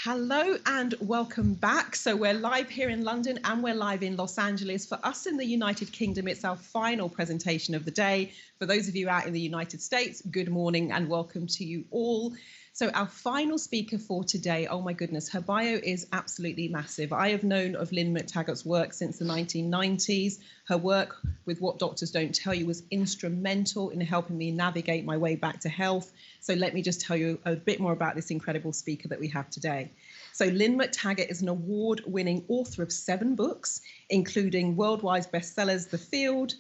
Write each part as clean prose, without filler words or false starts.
Hello and welcome back. So we're live here in London and we're live in Los Angeles. For us in the United Kingdom, it's our final presentation of the day. For those of you out in the United States, good morning and welcome to you all. So our final speaker for today, oh my goodness, her bio is absolutely massive. I have known of Lynne McTaggart's work since the 1990s. Her work with What Doctors Don't Tell You was instrumental in helping me navigate my way back to health. So let me just tell you a bit more about this incredible speaker that we have today. So Lynne McTaggart is an award-winning author of 7 books, including worldwide bestsellers, The Field,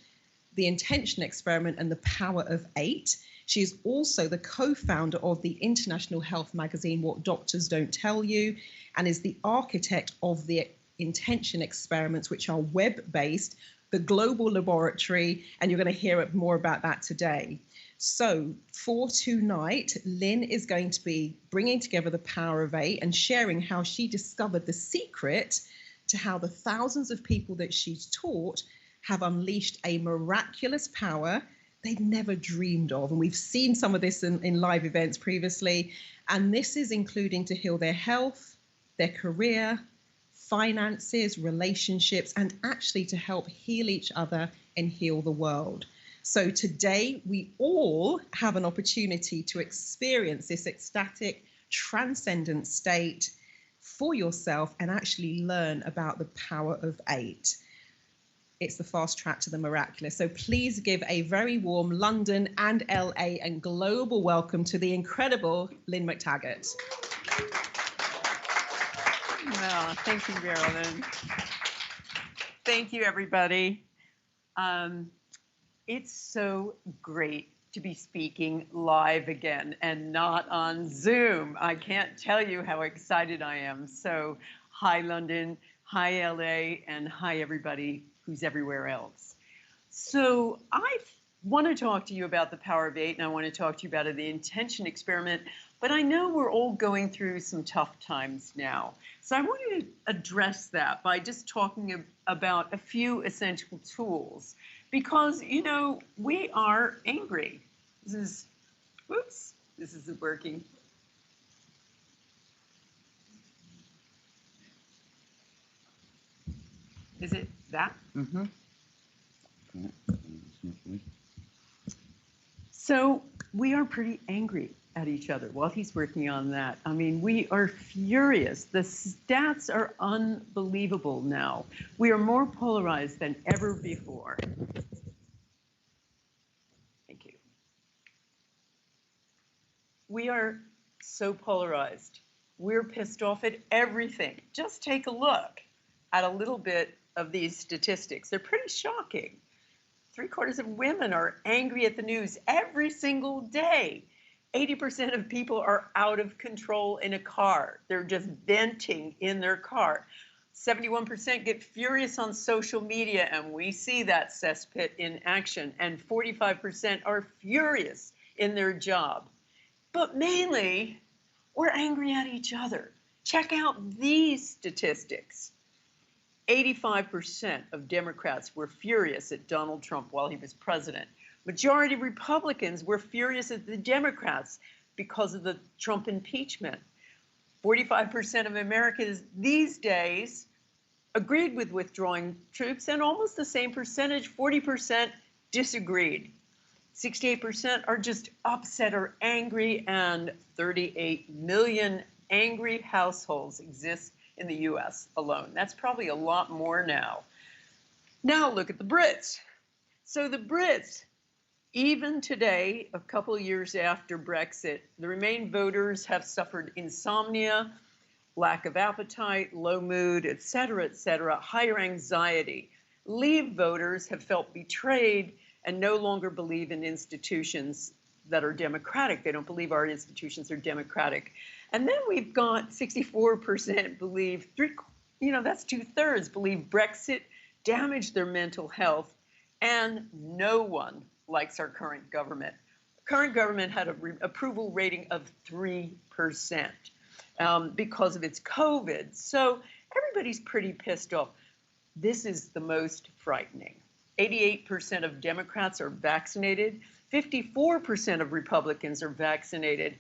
The Intention Experiment, and The Power of 8. She is also the co-founder of the international health magazine, What Doctors Don't Tell You, and is the architect of the Intention Experiments, which are web-based, the global laboratory, and you're going to hear more about that today. So for tonight, Lynne is going to be bringing together the power of 8 and sharing how she discovered the secret to how the thousands of people that she's taught have unleashed a miraculous power they'd never dreamed of. And we've seen some of this in live events previously. And this is including to heal their health, their career, finances, relationships, and actually to help heal each other and heal the world. So today we all have an opportunity to experience this ecstatic, transcendent state for yourself and actually learn about the power of 8. It's the fast track to the miraculous. So please give a very warm London and LA and global welcome to the incredible Lynne McTaggart. Well, thank you, Marilyn. Thank you, everybody. It's so great to be speaking live again and not on Zoom. I can't tell you how excited I am. So hi, London, hi, LA, and hi, everybody who's everywhere else. So I want to talk to you about the power of 8, and I want to talk to you about the intention experiment, but I know we're all going through some tough times now. So I wanted to address that by just talking about a few essential tools, because, you know, we are angry. This isn't working. Is it that? Mm-hmm. So we are pretty angry at each other while he's working on that. I mean, we are furious. The stats are unbelievable now. We are more polarized than ever before. Thank you. We are so polarized. We're pissed off at everything. Just take a look at a little bit of these statistics. They're pretty shocking. 3/4 of women are angry at the news every single day. 80% of people are out of control in a car. They're just venting in their car. 71% get furious on social media, and we see that cesspit in action. And 45% are furious in their job. But mainly, we're angry at each other. Check out these statistics. 85% of Democrats were furious at Donald Trump while he was president. Majority of Republicans were furious at the Democrats because of the Trump impeachment. 45% of Americans these days agreed with withdrawing troops, and almost the same percentage, 40%, disagreed. 68% are just upset or angry, and 38 million angry households exist in the US alone. That's probably a lot more now. Now look at the Brits. So the Brits, even today, a couple of years after Brexit, the Remain voters have suffered insomnia, lack of appetite, low mood, et cetera, higher anxiety. Leave voters have felt betrayed and no longer believe in institutions that are democratic. They don't believe our institutions are democratic. And then we've got 64% believe, that's 2/3 believe Brexit damaged their mental health, and no one likes our current government. Current government had an approval rating of 3% because of its COVID. So everybody's pretty pissed off. This is the most frightening. 88% of Democrats are vaccinated. 54% of Republicans are vaccinated.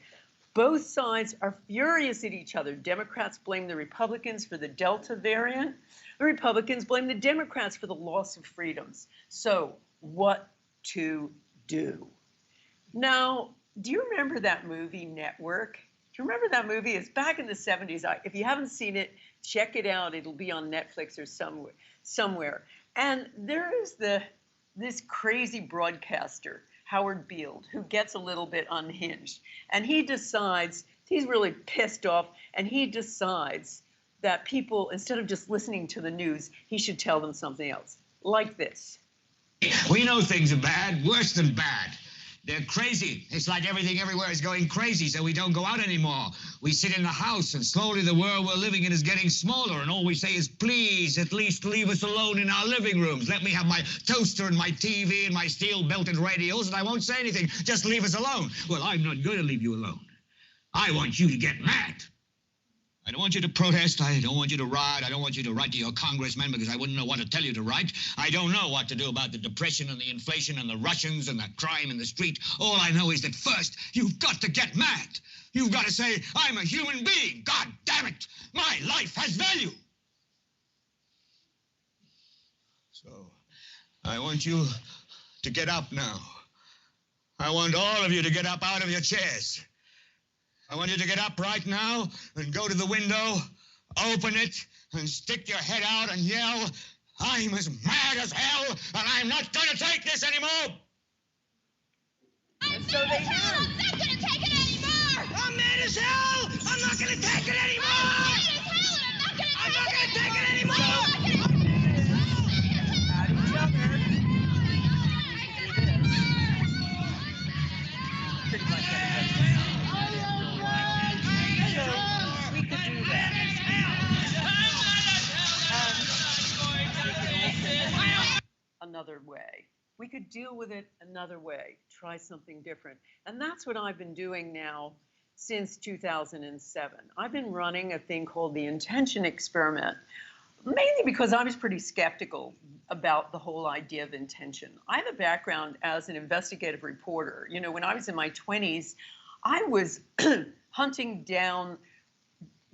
Both sides are furious at each other. Democrats blame the Republicans for the Delta variant. The Republicans blame the Democrats for the loss of freedoms. So what to do? Now, do you remember that movie, Network? Do you remember that movie? It's back in the 70s. If you haven't seen it, check it out. It'll be on Netflix or somewhere. And there is this crazy broadcaster, Howard Beale, who gets a little bit unhinged. And he decides, he's really pissed off, and he decides that people, instead of just listening to the news, he should tell them something else, like this. We know things are bad, worse than bad. They're crazy. It's like everything everywhere is going crazy, so we don't go out anymore. We sit in the house, and slowly the world we're living in is getting smaller, and all we say is, please, at least leave us alone in our living rooms. Let me have my toaster and my TV and my steel-belted radios, and I won't say anything. Just leave us alone. Well, I'm not going to leave you alone. I want you to get mad. I don't want you to protest. I don't want you to riot. I don't want you to write to your congressman because I wouldn't know what to tell you to write. I don't know what to do about the depression and the inflation and the Russians and the crime in the street. All I know is that first, you've got to get mad. You've got to say, I'm a human being. God damn it. My life has value. So, I want you to get up now. I want all of you to get up out of your chairs. I want you to get up right now and go to the window, open it, and stick your head out and yell, I'm as mad as hell, and I'm not going to take this anymore! And so they do. I'm not going to take it anymore! I'm mad as hell! I'm not going to take it anymore! I'm not going to take it anymore! At each other. Pretty much everybody. We could do that. Another way. We could deal with it another way. Try something different. And that's what I've been doing now since 2007. I've been running a thing called the intention experiment, mainly because I was pretty skeptical about the whole idea of intention. I have a background as an investigative reporter. You know, when I was in my 20s, I was hunting down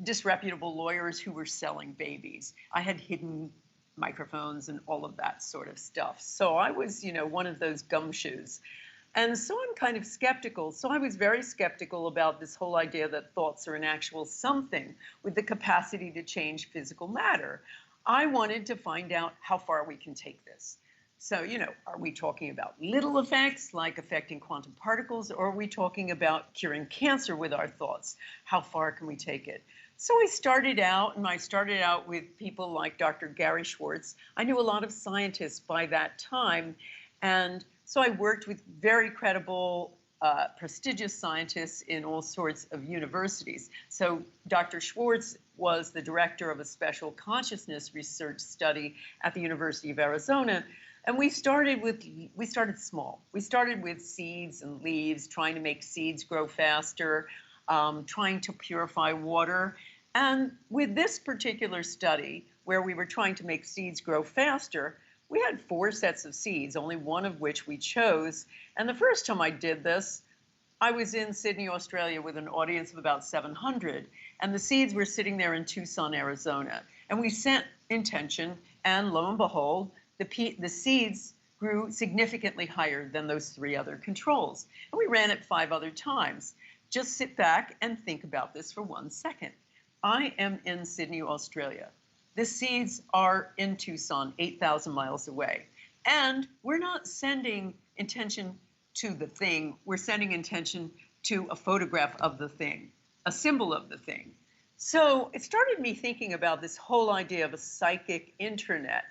disreputable lawyers who were selling babies. I had hidden microphones and all of that sort of stuff. So I was, you know, one of those gumshoes. And so I'm kind of skeptical. So I was very skeptical about this whole idea that thoughts are an actual something with the capacity to change physical matter. I wanted to find out how far we can take this. So, you know, are we talking about little effects like affecting quantum particles, or are we talking about curing cancer with our thoughts? How far can we take it? So I started out with people like Dr. Gary Schwartz. I knew a lot of scientists by that time, and so I worked with very credible, prestigious scientists in all sorts of universities. So Dr. Schwartz was the director of a special consciousness research study at the University of Arizona. And we started small. We started with seeds and leaves, trying to make seeds grow faster, trying to purify water. And with this particular study, where we were trying to make seeds grow faster, we had 4 sets of seeds, only one of which we chose. And the first time I did this, I was in Sydney, Australia with an audience of about 700. And the seeds were sitting there in Tucson, Arizona. And we sent intention, and lo and behold, the seeds grew significantly higher than those 3 other controls. And we ran it 5 other times. Just sit back and think about this for 1 second. I am in Sydney, Australia. The seeds are in Tucson, 8,000 miles away. And we're not sending intention to the thing. We're sending intention to a photograph of the thing, a symbol of the thing. So it started me thinking about this whole idea of a psychic internet.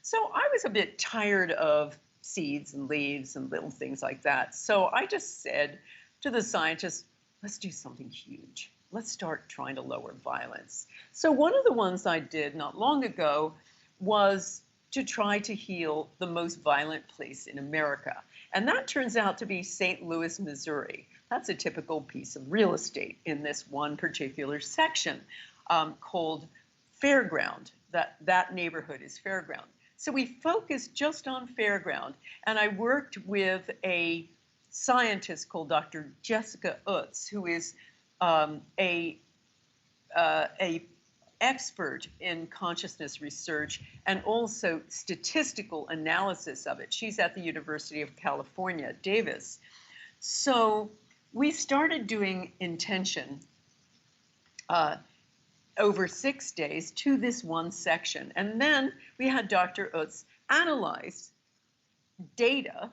So I was a bit tired of seeds and leaves and little things like that. So I just said to the scientists, let's do something huge. Let's start trying to lower violence. So one of the ones I did not long ago was to try to heal the most violent place in America. And that turns out to be St. Louis, Missouri. That's a typical piece of real estate in this one particular section called Fairground. That neighborhood is Fairground. So we focused just on Fairground, and I worked with a scientist called Dr. Jessica Utz, who is a expert in consciousness research and also statistical analysis of it. She's at the University of California, Davis. So we started doing intention over 6 days to this one section. And then we had Dr. Utz analyze data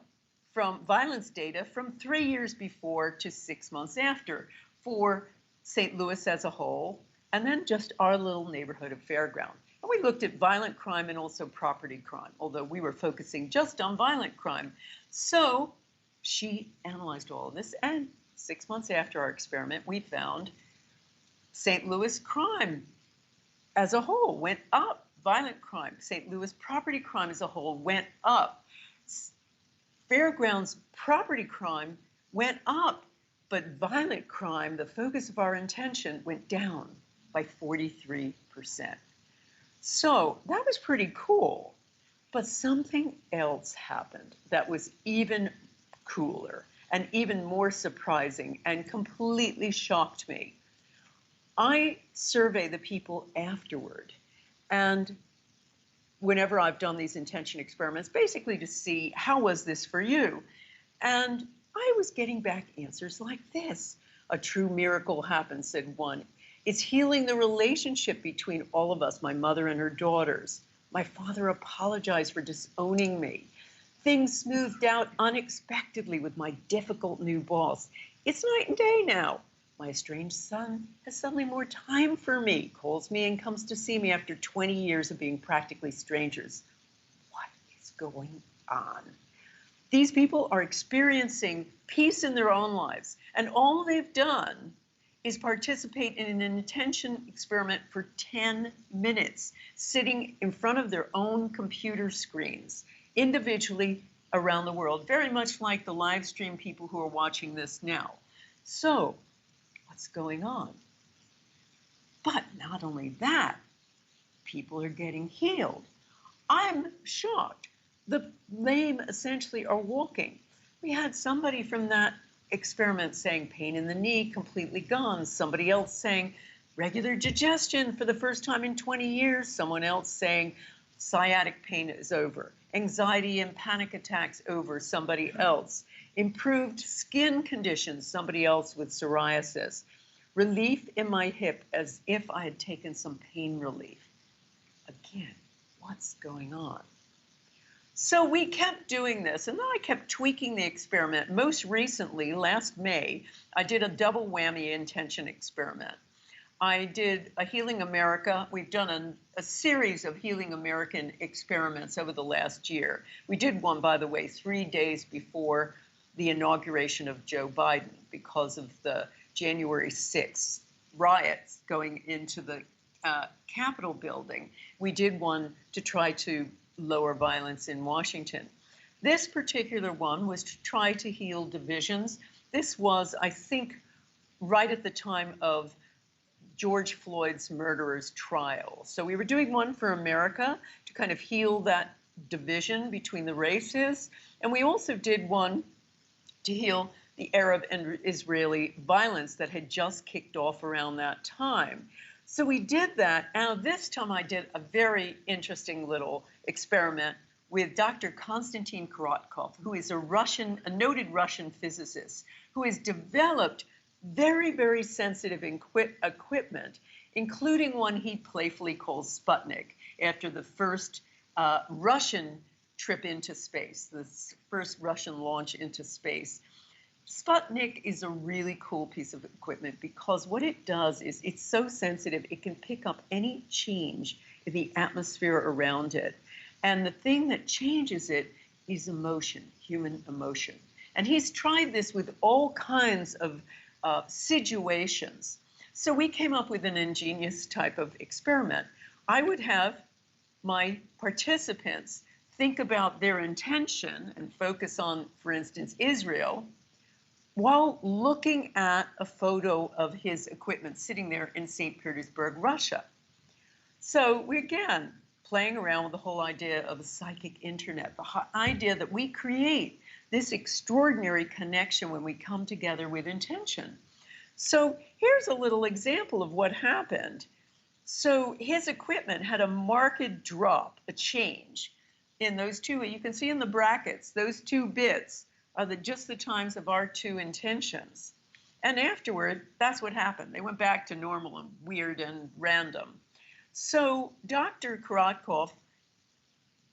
from violence data from 3 years before to 6 months after for St. Louis as a whole, and then just our little neighborhood of Fairground. And we looked at violent crime and also property crime, although we were focusing just on violent crime. So she analyzed all of this, and 6 months after our experiment, we found St. Louis crime as a whole went up. Violent crime, St. Louis property crime as a whole went up. Fairgrounds property crime went up, but violent crime, the focus of our intention, went down by 43%. So that was pretty cool. But something else happened that was even cooler and even more surprising and completely shocked me. I survey the people afterward, and whenever I've done these intention experiments, basically to see how was this for you. And I was getting back answers like this. A true miracle happened, said one. It's healing the relationship between all of us, my mother and her daughters. My father apologized for disowning me. Things smoothed out unexpectedly with my difficult new boss. It's night and day now. My estranged son has suddenly more time for me, calls me and comes to see me after 20 years of being practically strangers. What is going on? These people are experiencing peace in their own lives, and all they've done is participate in an intention experiment for 10 minutes, sitting in front of their own computer screens, individually around the world, very much like the live stream people who are watching this now. So, what's going on? But not only that, people are getting healed. I'm shocked. The lame essentially are walking. We had somebody from that experiment saying pain in the knee completely gone. Somebody else saying regular digestion for the first time in 20 years. Someone else saying sciatic pain is over. Anxiety and panic attacks over. Somebody else. Improved skin conditions. Somebody else with psoriasis. Relief in my hip as if I had taken some pain relief. Again, what's going on? So we kept doing this, and then I kept tweaking the experiment. Most recently, last May, I did a double whammy intention experiment. I did a Healing America. We've done a series of Healing American experiments over the last year. We did one, by the way, 3 days before the inauguration of Joe Biden because of the January 6th riots going into the Capitol building. We did one to try to lower violence in Washington. This particular one was to try to heal divisions. This was, I think, right at the time of George Floyd's murderer's trial. So we were doing one for America to kind of heal that division between the races. And we also did one to heal the Arab and Israeli violence that had just kicked off around that time. So we did that. Now this time I did a very interesting little experiment with Dr. Konstantin Korotkov, who is a noted Russian physicist, who has developed very, very sensitive equipment, including one he playfully calls Sputnik, after the first Russian trip into space, the first Russian launch into space. Sputnik is a really cool piece of equipment because what it does is it's so sensitive, it can pick up any change in the atmosphere around it. And the thing that changes it is emotion, human emotion. And he's tried this with all kinds of situations. So we came up with an ingenious type of experiment. I would have my participants think about their intention and focus on, for instance, Israel, while looking at a photo of his equipment sitting there in St. Petersburg, Russia. So we, again, playing around with the whole idea of a psychic internet, the idea that we create this extraordinary connection when we come together with intention. So here's a little example of what happened. So his equipment had a marked drop, a change in those two. You can see in the brackets, those two bits are just the times of our two intentions. And afterward, that's what happened. They went back to normal and weird and random. So Dr. Korotkov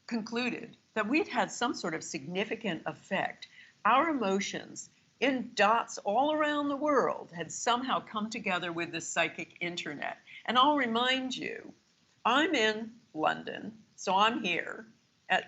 concluded that we'd had some sort of significant effect. Our emotions in dots all around the world had somehow come together with the psychic internet. And I'll remind you, I'm in London, so I'm here. At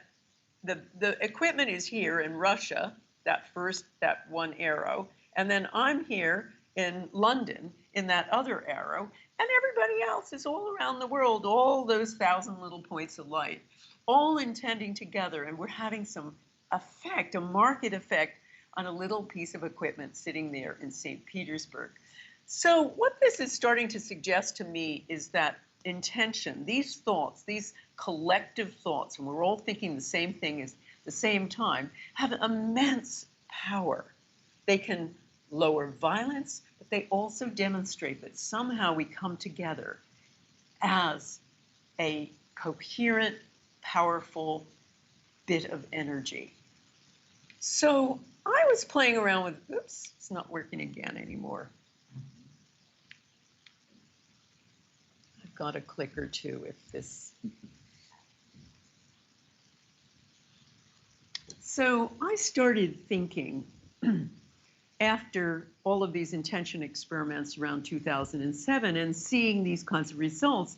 the equipment is here in Russia, that one arrow, and then I'm here in London in that other arrow, and everybody else is all around the world, all those 1,000 little points of light, all intending together, and we're having some effect, a marked effect on a little piece of equipment sitting there in St. Petersburg. So what this is starting to suggest to me is that intention, these thoughts, these collective thoughts, and we're all thinking the same thing at the same time, have immense power. They can lower violence, but they also demonstrate that somehow we come together as a coherent, powerful bit of energy. So I was playing around with, oops, it's not working again anymore. I've got a click or two if this. So I started thinking after all of these intention experiments around 2007 and seeing these kinds of results,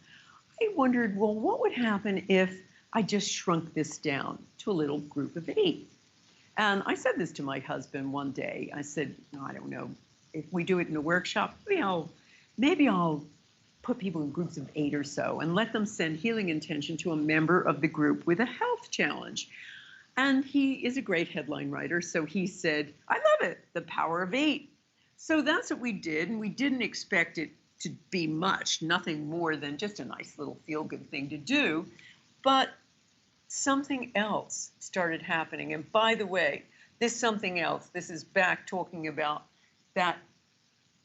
I wondered, well, what would happen if I just shrunk this down to a little group of 8? And I said this to my husband one day. I said, no, I don't know, if we do it in a workshop, maybe I'll put people in groups of 8 or so and let them send healing intention to a member of the group with a health challenge. And he is a great headline writer, so he said, I love it, the power of 8. So that's what we did, and we didn't expect it to be much, nothing more than just a nice little feel-good thing to do. But something else started happening. And by the way, this something else, this is back talking about that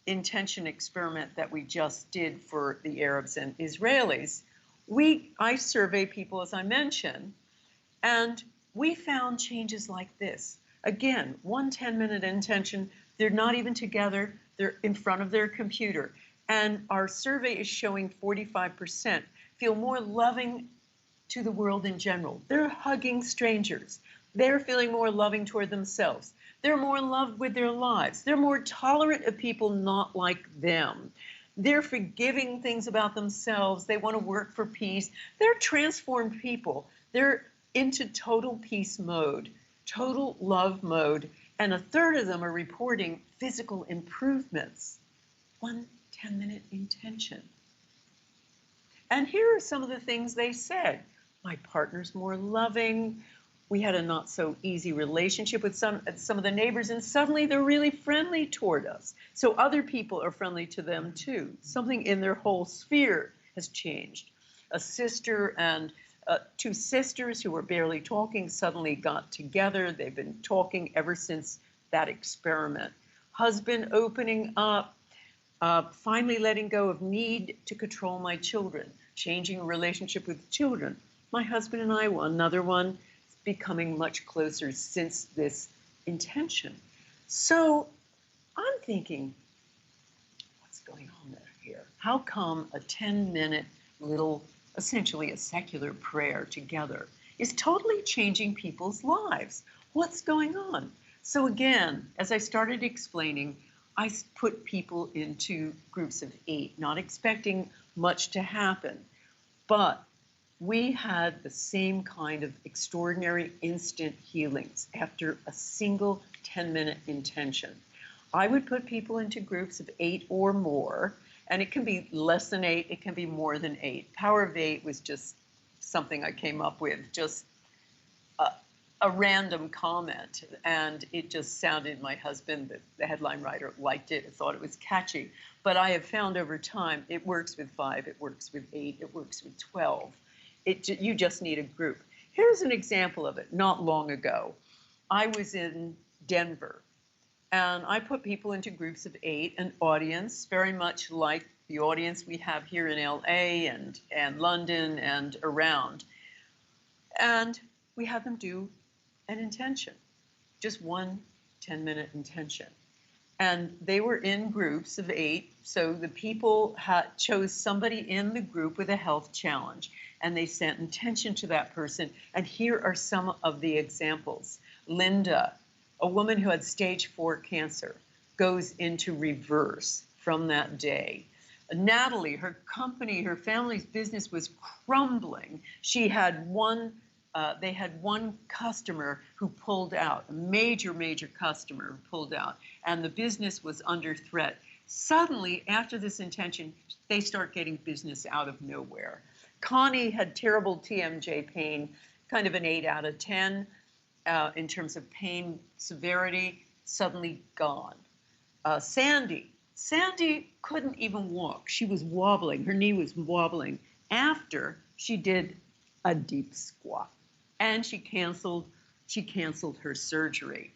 intention experiment that we just did for the Arabs and Israelis. I survey people, as I mentioned, and we found changes like this. Again, one 10-minute intention, they're not even together, they're in front of their computer. And our survey is showing 45% feel more loving to the world in general. They're hugging strangers. They're feeling more loving toward themselves. They're more in love with their lives. They're more tolerant of people not like them. They're forgiving things about themselves. They want to work for peace. They're transformed people. They're into total peace mode, total love mode, and a third of them are reporting physical improvements. One 10-minute intention. And here are some of the things they said. My partner's more loving. We had a not so easy relationship with some of the neighbors, and suddenly they're really friendly toward us. So other people are friendly to them too. Something in their whole sphere has changed. A sister and 2 sisters who were barely talking suddenly got together. They've been talking ever since that experiment. Husband opening up, finally letting go of need to control my children, changing a relationship with children. My husband and I, another one, becoming much closer since this intention. So I'm thinking, what's going on here? How come a 10-minute little, essentially a secular prayer together is totally changing people's lives? What's going on? So again, as I started explaining, I put people into groups of 8, not expecting much to happen, but we had the same kind of extraordinary instant healings after a single 10-minute intention. I would put people into groups of 8 or more, and it can be less than 8, it can be more than 8. Power of 8 was just something I came up with, just a random comment, and it just sounded, my husband, the headline writer, liked it, thought it was catchy. But I have found over time, it works with 5, it works with 8, it works with 12. You just need a group. Here's an example of it. Not long ago, I was in Denver, And I put people into groups of 8, an audience, very much like the audience we have here in LA and London and around. And we had them do an intention, just one 10-minute intention. And they were in groups of 8, so the people chose somebody in the group with a health challenge, and they sent intention to that person. And here are some of the examples. Linda, a woman who had stage 4 cancer, goes into reverse from that day. Natalie, her company, her family's business was crumbling. She had they had one customer who pulled out, a major customer who pulled out, and the business was under threat. Suddenly, after this intention, they start getting business out of nowhere. Connie had terrible TMJ pain, kind of an 8 out of 10 in terms of pain severity, suddenly gone. Sandy couldn't even walk. She was wobbling. Her knee was wobbling after she did a deep squat. And she canceled her surgery.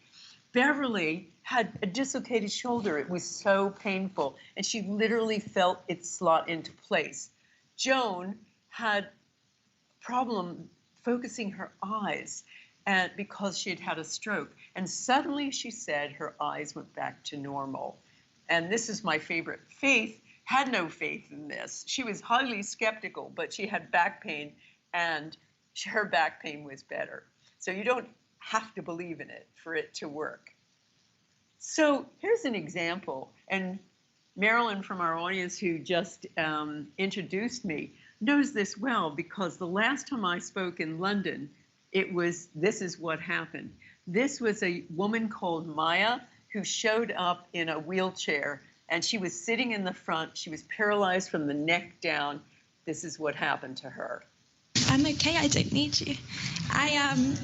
Beverly had a dislocated shoulder. It was so painful, and she literally felt it slot into place. Joan had a problem focusing her eyes because she had had a stroke. And suddenly, she said, her eyes went back to normal. And this is my favorite. Faith had no faith in this. She was highly skeptical, but she had back pain, and her back pain was better. So you don't have to believe in it for it to work. So here's an example. And Marilyn from our audience, who just introduced me, knows this well, because the last time I spoke in London, this is what happened. This was a woman called Maya who showed up in a wheelchair, and she was sitting in the front. She was paralyzed from the neck down. This is what happened to her. I'm okay, I don't need you. I am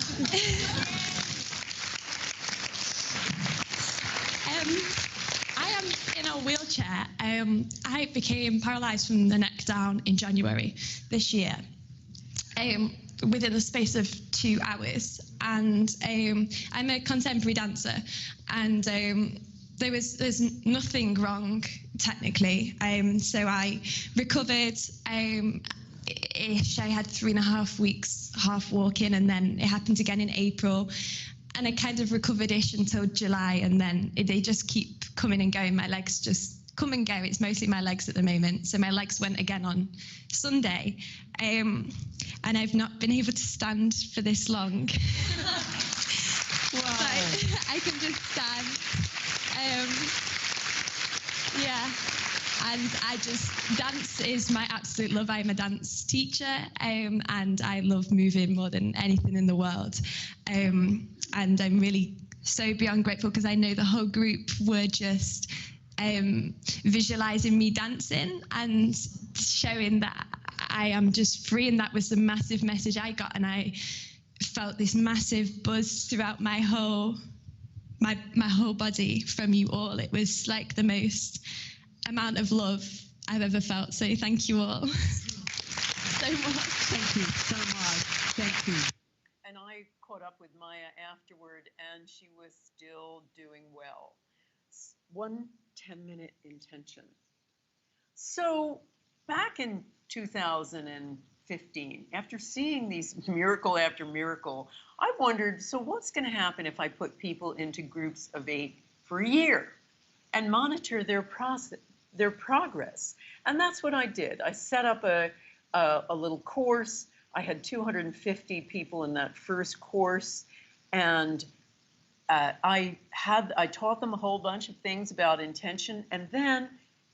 in a wheelchair. I became paralysed from the neck down in January this year, within the space of 2 hours. And I'm a contemporary dancer, and there's nothing wrong technically. So I recovered. I had 3.5 weeks half walking, and then it happened again in April, and I kind of recovered-ish until July, and then they just keep coming and going. My legs just come and go. It's mostly my legs at the moment. So my legs went again on Sunday, and I've not been able to stand for this long. Wow. So I can just stand. Yeah. And dance is my absolute love. I'm a dance teacher, and I love moving more than anything in the world. And I'm really so beyond grateful, because I know the whole group were just visualizing me dancing and showing that I am just free. And that was the massive message I got. And I felt this massive buzz throughout my whole body from you all. It was like the most amount of love I've ever felt. So thank you all so much. Thank you so much. Thank you. And I caught up with Maya afterward, and she was still doing well. One 10-minute intention. So back in 2015, after seeing these miracle after miracle, I wondered, so what's going to happen if I put people into groups of 8 for a year and monitor their progress? And that's what I did. I set up a little course. I had 250 people in that first course, and I taught them a whole bunch of things about intention, and then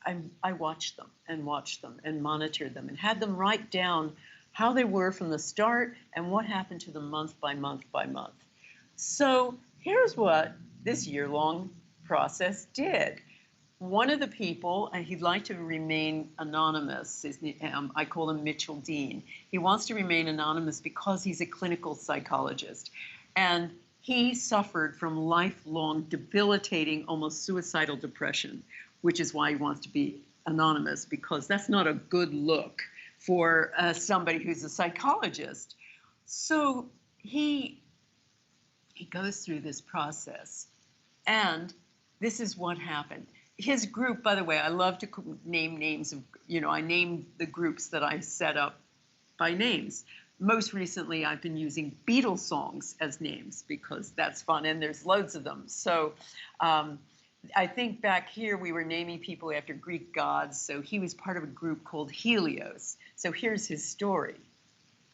I watched them and monitored them and had them write down how they were from the start and what happened to them month by month by month. So here's what this year-long process did. One of the people, and he'd like to remain anonymous, I call him Mitchell Dean. He wants to remain anonymous because he's a clinical psychologist. And he suffered from lifelong, debilitating, almost suicidal depression, which is why he wants to be anonymous, because that's not a good look for somebody who's a psychologist. So he goes through this process, and this is what happened. His group, by the way, I love to name names of, I named the groups that I set up by names. Most recently, I've been using Beatles songs as names because that's fun, and there's loads of them. So I think back here we were naming people after Greek gods, so he was part of a group called Helios. So here's his story.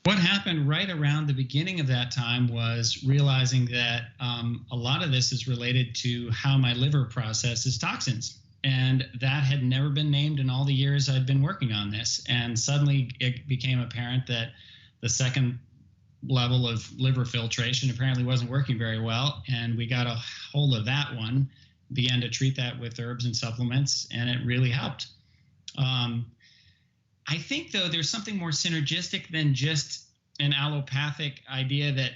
What happened right around the beginning of that time was realizing that a lot of this is related to how my liver processes toxins. And that had never been named in all the years I'd been working on this. And suddenly it became apparent that the second level of liver filtration apparently wasn't working very well. And we got a hold of that one, began to treat that with herbs and supplements, and it really helped. I think, though, there's something more synergistic than just an allopathic idea that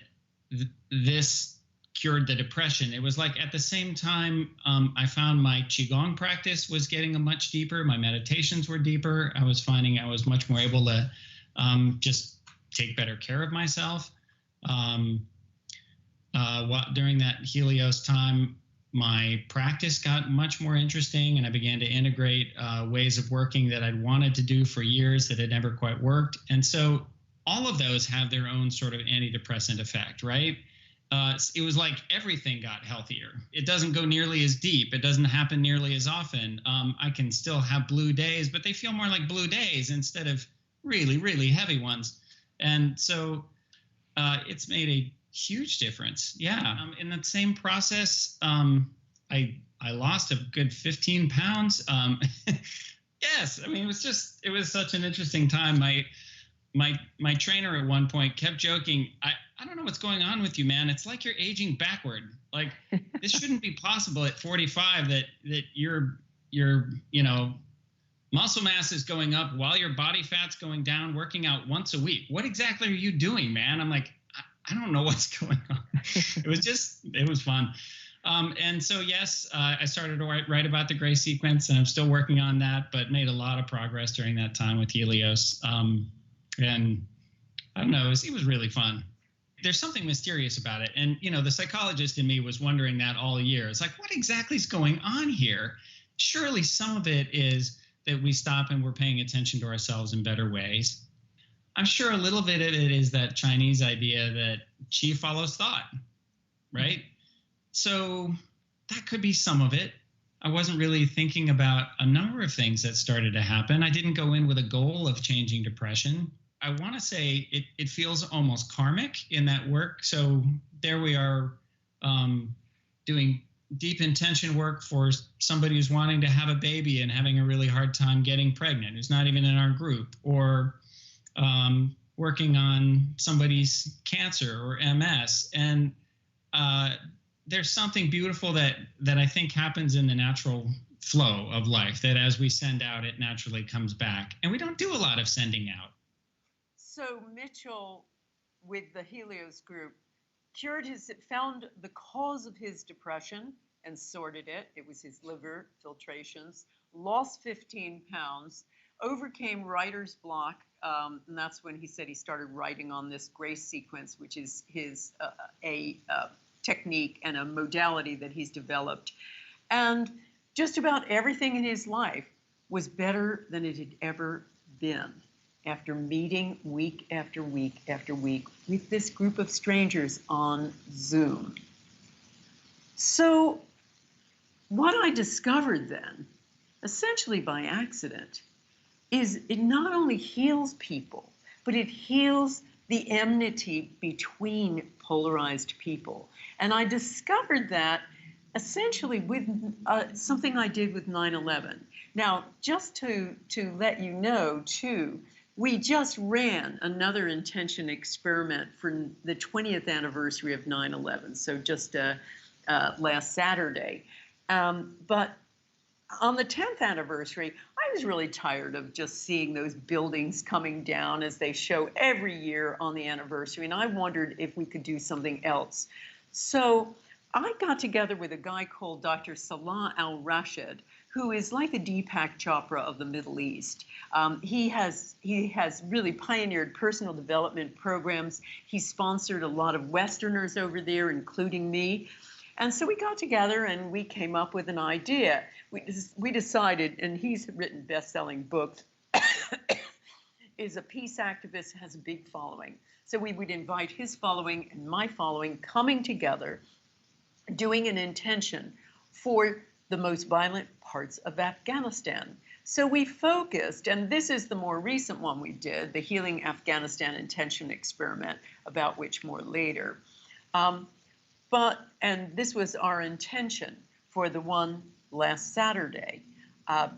this cured the depression. It was like at the same time, I found my Qigong practice was getting much deeper. My meditations were deeper. I was finding I was much more able to just take better care of myself. During that Helios time, my practice got much more interesting, and I began to integrate ways of working that I'd wanted to do for years that had never quite worked. And so all of those have their own sort of antidepressant effect, right? It was like everything got healthier. It doesn't go nearly as deep. It doesn't happen nearly as often. I can still have blue days, but they feel more like blue days instead of really, really heavy ones. And so it's made a huge difference. Yeah. In that same process, I lost a good 15 pounds. Yes. I mean, it was such an interesting time. My trainer at one point kept joking, I don't know what's going on with you, man. It's like you're aging backward. Like this shouldn't be possible at 45 that your muscle mass is going up while your body fat's going down, working out once a week. What exactly are you doing, man? I'm like, I don't know what's going on. It was fun. And so, yes, I started to write about the gray sequence, and I'm still working on that, but made a lot of progress during that time with Helios. And I don't know, it was really fun. There's something mysterious about it. And, the psychologist in me was wondering that all year. It's like, what exactly is going on here? Surely some of it is that we stop and we're paying attention to ourselves in better ways. I'm sure a little bit of it is that Chinese idea that qi follows thought, right? So that could be some of it. I wasn't really thinking about a number of things that started to happen. I didn't go in with a goal of changing depression. I want to say it feels almost karmic in that work. So there we are doing deep intention work for somebody who's wanting to have a baby and having a really hard time getting pregnant, who's not even in our group, or working on somebody's cancer or MS. And there's something beautiful that I think happens in the natural flow of life, that as we send out, it naturally comes back. And we don't do a lot of sending out. So Mitchell, with the Helios group, found the cause of his depression and sorted it. It was his liver filtrations, lost 15 pounds, overcame writer's block, and that's when he said he started writing on this grace sequence, which is his technique and a modality that he's developed. And just about everything in his life was better than it had ever been after meeting week after week after week with this group of strangers on Zoom. So what I discovered then, essentially by accident, is it not only heals people, but it heals the enmity between polarized people. And I discovered that essentially with something I did with 9/11. Now, just to let you know, too, we just ran another intention experiment for the 20th anniversary of 9/11, so just last Saturday. But on the 10th anniversary, I was really tired of just seeing those buildings coming down as they show every year on the anniversary, and I wondered if we could do something else. So I got together with a guy called Dr. Salah Al-Rashid, who is like the Deepak Chopra of the Middle East. He has really pioneered personal development programs. He sponsored a lot of Westerners over there, including me. And so we got together and we came up with an idea. We decided, and he's written best-selling books, is a peace activist, has a big following. So we would invite his following and my following coming together, doing an intention for the most violent parts of Afghanistan. So we focused, and this is the more recent one we did, the Healing Afghanistan Intention Experiment, about which more later. And this was our intention for the one last Saturday.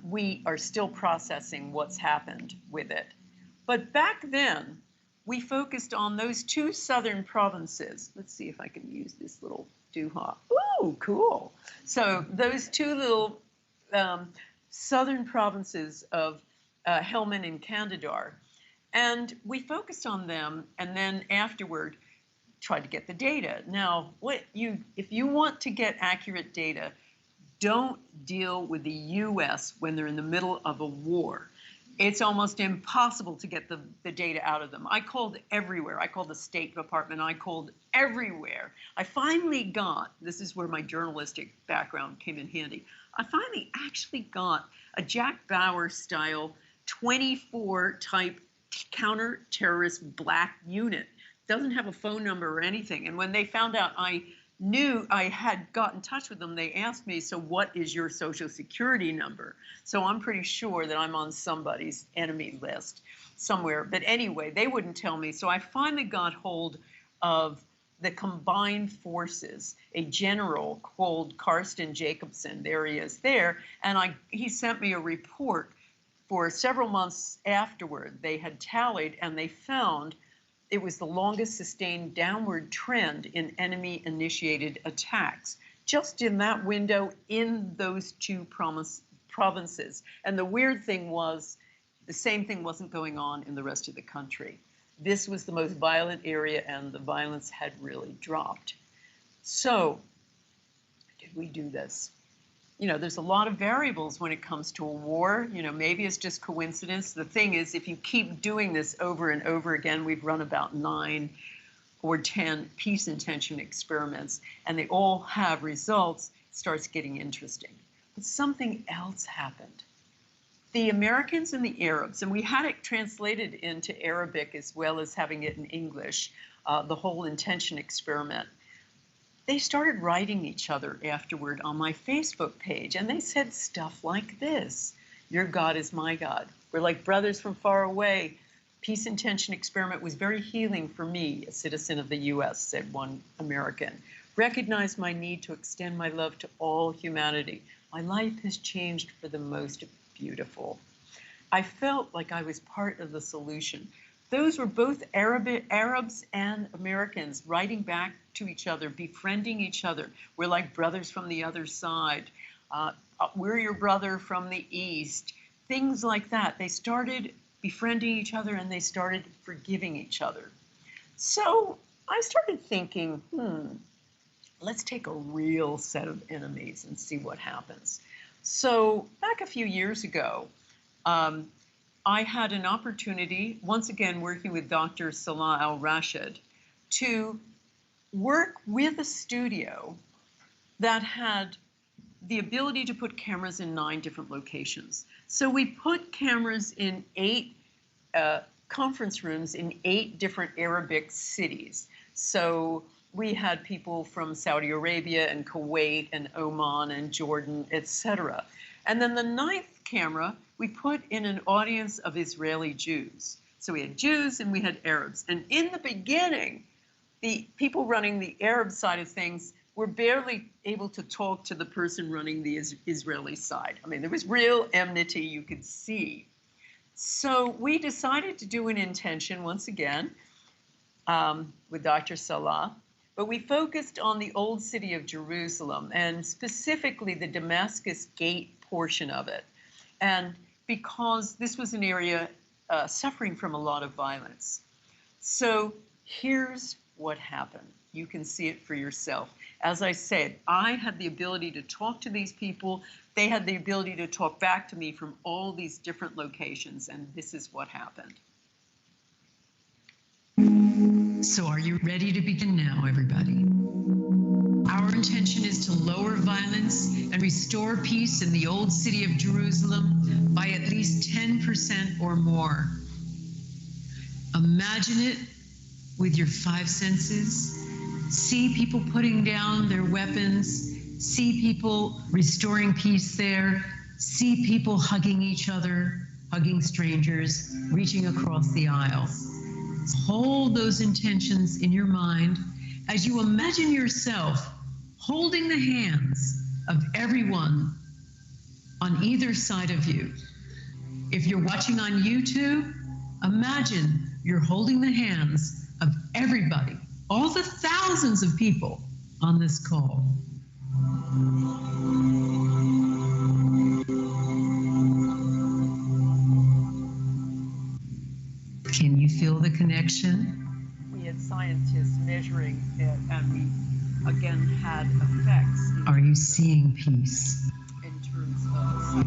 We are still processing what's happened with it. But back then, we focused on those 2 southern provinces. Let's see if I can use this little doo-ha. Ooh, cool. So those 2 little southern provinces of Helmand and Kandahar. And we focused on them, and then afterward tried to get the data. Now, if you want to get accurate data, don't deal with the US when they're in the middle of a war. It's almost impossible to get the data out of them. I called everywhere. I called the State Department. I called everywhere. I finally got, this is where my journalistic background came in handy, I finally actually got a Jack Bauer style 24 type counter-terrorist black unit. Doesn't have a phone number or anything. And when they found out I knew I had got in touch with them, they asked me, so what is your social security number? So I'm pretty sure that I'm on somebody's enemy list somewhere. But anyway, they wouldn't tell me. So I finally got hold of the combined forces, a general called Karsten Jacobson, there he is there, and he sent me a report for several months afterward. They had tallied and they found it was the longest sustained downward trend in enemy-initiated attacks, just in that window in those 2 provinces. And the weird thing was, the same thing wasn't going on in the rest of the country. This was the most violent area, and the violence had really dropped. So, did we do this? You know, there's a lot of variables when it comes to a war. You know, maybe it's just coincidence. The thing is, if you keep doing this over and over again, we've run about 9 or 10 peace intention experiments, and they all have results, it starts getting interesting. But something else happened. The Americans and the Arabs, and we had it translated into Arabic as well as having it in English, the whole intention experiment. They started writing each other afterward on my Facebook page, and they said stuff like this: your God is my God. We're like brothers from far away. Peace intention experiment was very healing for me, a citizen of the US, said one American. Recognize my need to extend my love to all humanity. My life has changed for the most beautiful. I felt like I was part of the solution. Those were both Arabs and Americans writing back to each other, befriending each other. We're like brothers from the other side. We're your brother from the East. Things like that. They started befriending each other and they started forgiving each other. So I started thinking, let's take a real set of enemies and see what happens. So back a few years ago, I had an opportunity, once again working with Dr. Salah Al-Rashid, to work with a studio that had the ability to put cameras in 9 different locations. So we put cameras in 8 conference rooms in 8 different Arabic cities. So we had people from Saudi Arabia and Kuwait and Oman and Jordan, etc. And then the 9th camera we put in an audience of Israeli Jews. So we had Jews and we had Arabs. And in the beginning, the people running the Arab side of things were barely able to talk to the person running the Israeli side. I mean, there was real enmity you could see. So we decided to do an intention once again with Dr. Salah, but we focused on the old city of Jerusalem and specifically the Damascus Gate portion of it. And because this was an area suffering from a lot of violence. So here's what happened. You can see it for yourself. As I said, I had the ability to talk to these people. They had the ability to talk back to me from all these different locations, and this is what happened. So are you ready to begin now, everybody? Our intention is to lower violence and restore peace in the old city of Jerusalem by at least 10% or more. Imagine it with your 5 senses. See people putting down their weapons. See people restoring peace there. See people hugging each other, hugging strangers, reaching across the aisle. Hold those intentions in your mind as you imagine yourself holding the hands of everyone on either side of you. If you're watching on YouTube, imagine you're holding the hands of everybody, all the thousands of people on this call. Can you feel the connection? We had scientists measuring it, and we again had effects. Are you seeing peace? In terms of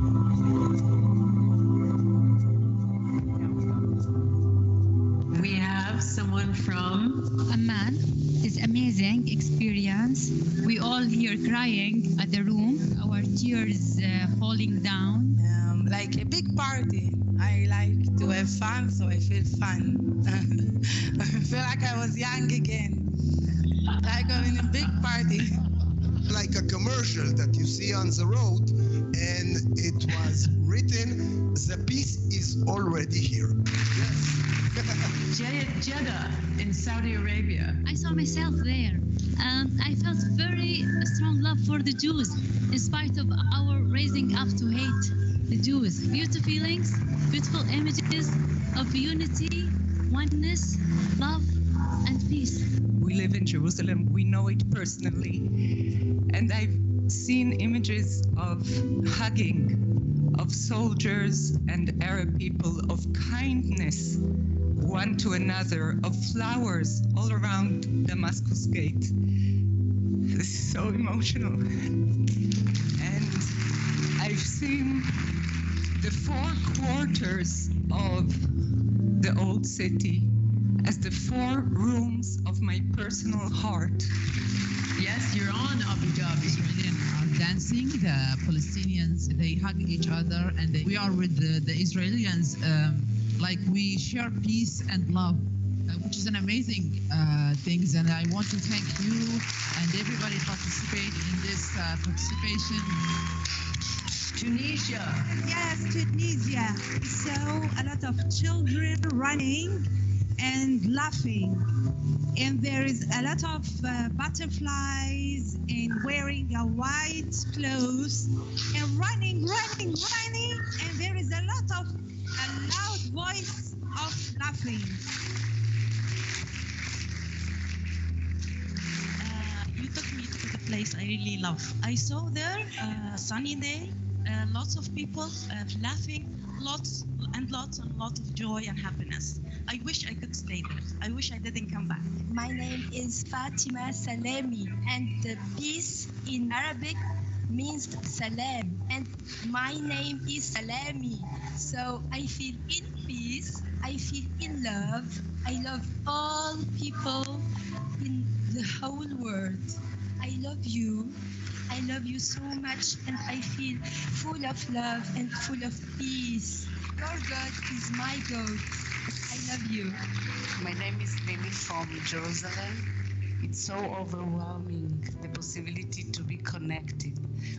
We have someone from Amman. It's amazing experience. We all here crying at the room, our tears falling down. Like a big party. I like to have fun, so I feel fun. I feel like I was young again. Like I'm in a big party. Like a commercial that you see on the road, and it was written, the peace is already here. Yes. Jeddah in Saudi Arabia. I saw myself there, and I felt very strong love for the Jews, in spite of our raising up to hate the Jews. Beautiful feelings, beautiful images of unity, oneness, love, and peace. We live in Jerusalem. We know it personally. And I've seen images of hugging, of soldiers and Arab people, of kindness one to another, of flowers all around Damascus Gate. This is so emotional. And I've seen the 4 quarters of the old city as the 4 rooms of my personal heart. Yes, you're on Abu Dhabi. Israelis are dancing, the Palestinians, they hug each other, and we are with the Israelis, like we share peace and love, which is an amazing thing. And I want to thank you and everybody participate in this participation. Tunisia. Yes, Tunisia. So a lot of children running and laughing. And there is a lot of butterflies and wearing a white clothes and running. And there is a lot of a loud voice of laughing. You took me to the place I really love. I saw there a sunny day, lots of people laughing, lots of joy and happiness. I wish I could stay there. I wish I didn't come back. My name is Fatima Salemi, and peace in Arabic means salam, and my name is Salami. So I feel in peace, I feel in love. I love all people in the whole world. I love you. I love you so much, and I feel full of love and full of peace. Your God is my God. I love you. My name is Lynne from Jerusalem. It's so overwhelming, the possibility to be connected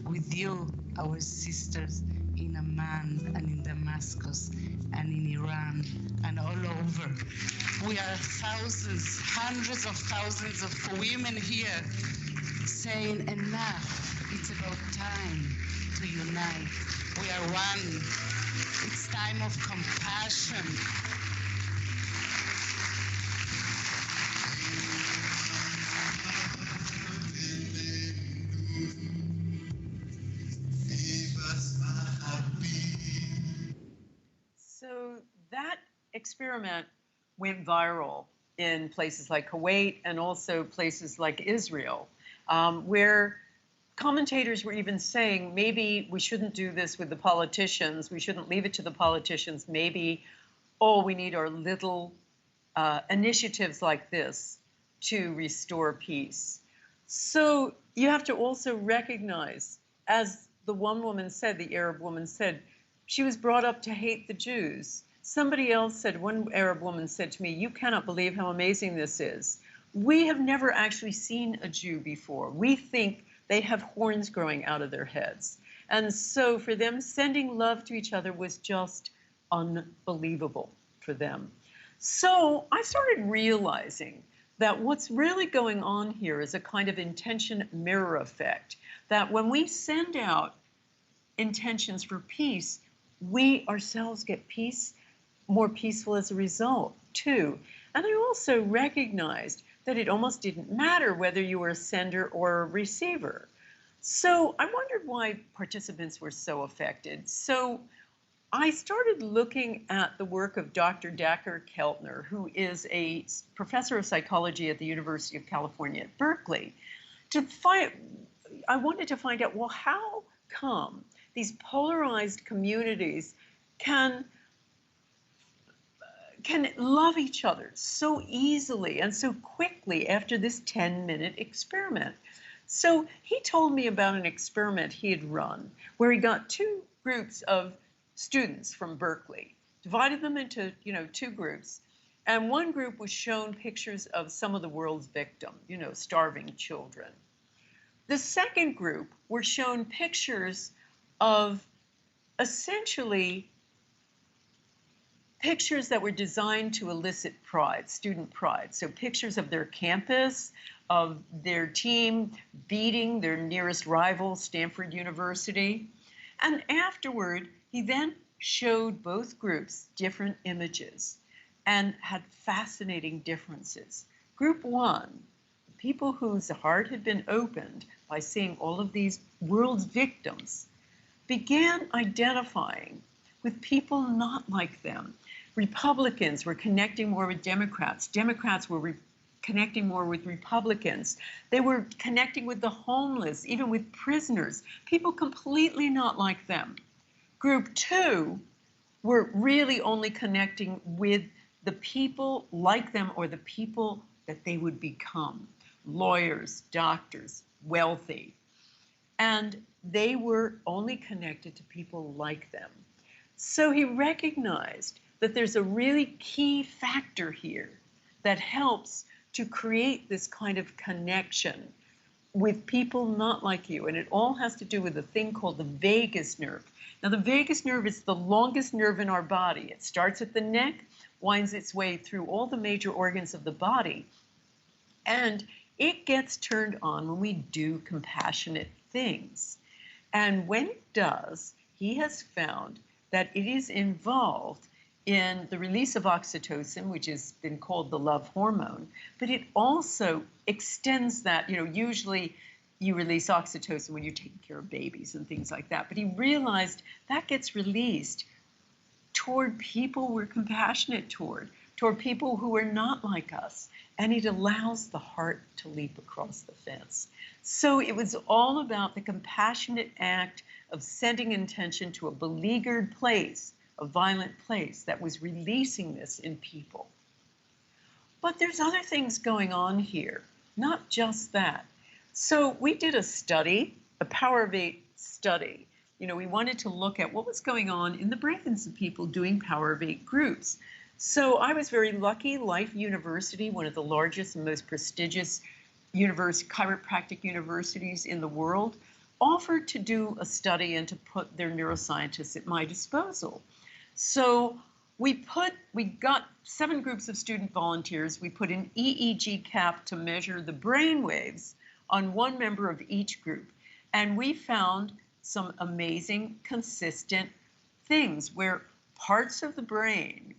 with you, our sisters in Amman and in Damascus and in Iran and all over. We are thousands, hundreds of thousands of women here saying enough. It's about time to unite. We are one. It's time of compassion. So that experiment went viral in places like Kuwait and also places like Israel, where commentators were even saying maybe we shouldn't do this with the politicians. We shouldn't leave it to the politicians. Maybe, we need our little initiatives like this to restore peace. So you have to also recognize, as the one woman said, the Arab woman said, she was brought up to hate the Jews. Somebody else said, one Arab woman said to me, "You cannot believe how amazing this is. We have never actually seen a Jew before. We think they have horns growing out of their heads." And so for them, sending love to each other was just unbelievable for them. So I started realizing that what's really going on here is a kind of intention mirror effect, that when we send out intentions for peace, we ourselves get peace, more peaceful as a result, too. And I also recognized that it almost didn't matter whether you were a sender or a receiver. So I wondered why participants were so affected. So I started looking at the work of Dr. Dacher Keltner, who is a professor of psychology at the University of California at Berkeley. I wanted to find out, well, how come these polarized communities can love each other so easily and so quickly after this 10-minute experiment? So he told me about an experiment he had run where he got two groups of students from Berkeley, divided them into, two groups, and one group was shown pictures of some of the world's victims, starving children. The second group were shown pictures of essentially pictures that were designed to elicit pride, student pride. So pictures of their campus, of their team beating their nearest rival, Stanford University. And afterward, he then showed both groups different images and had fascinating differences. Group one, people whose heart had been opened by seeing all of these world's victims, began identifying with people not like them. Republicans were connecting more with Democrats. Democrats were connecting more with Republicans. They were connecting with the homeless, even with prisoners, people completely not like them. Group two were really only connecting with the people like them or the people that they would become, lawyers, doctors, wealthy. And they were only connected to people like them. So he recognized that there's a really key factor here that helps to create this kind of connection with people not like you. And it all has to do with a thing called the vagus nerve. Now, the vagus nerve is the longest nerve in our body. It starts at the neck, winds its way through all the major organs of the body, and it gets turned on when we do compassionate things. And when it does, he has found that it is involved in the release of oxytocin, which has been called the love hormone, but it also extends that. Usually you release oxytocin when you're taking care of babies and things like that, but he realized that gets released toward people we're compassionate toward people who are not like us, and it allows the heart to leap across the fence. So it was all about the compassionate act of sending intention to a beleaguered place, a violent place, that was releasing this in people. But there's other things going on here, not just that. So we did a study, a Power of 8 study. We wanted to look at what was going on in the brains of people doing Power of 8 groups. So I was very lucky. Life University, one of the largest and most prestigious chiropractic universities in the world, offered to do a study and to put their neuroscientists at my disposal. So we got 7 groups of student volunteers. We put an EEG cap to measure the brain waves on one member of each group. And we found some amazing, consistent things where parts of the brain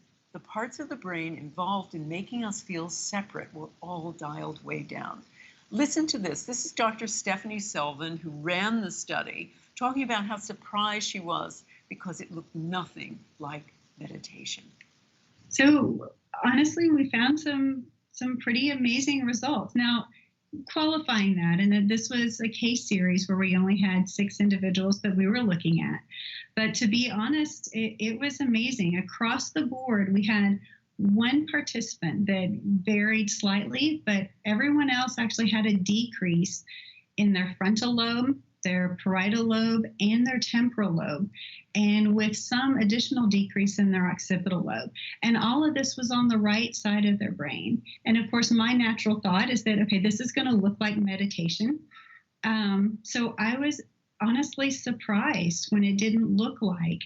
involved in making us feel separate were all dialed way down. Listen to this. This is Dr. Stephanie Selvin, who ran the study, talking about how surprised she was because it looked nothing like meditation. So honestly, we found some pretty amazing results. Now, qualifying that, and then this was a case series where we only had 6 individuals that we were looking at. But to be honest, it was amazing. Across the board, we had one participant that varied slightly, but everyone else actually had a decrease in their frontal lobe, their parietal lobe, and their temporal lobe, and with some additional decrease in their occipital lobe. And all of this was on the right side of their brain. And of course, my natural thought is that, okay, this is going to look like meditation. So I was honestly surprised when it didn't look like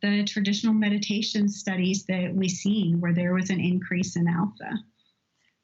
the traditional meditation studies that we see where there was an increase in alpha.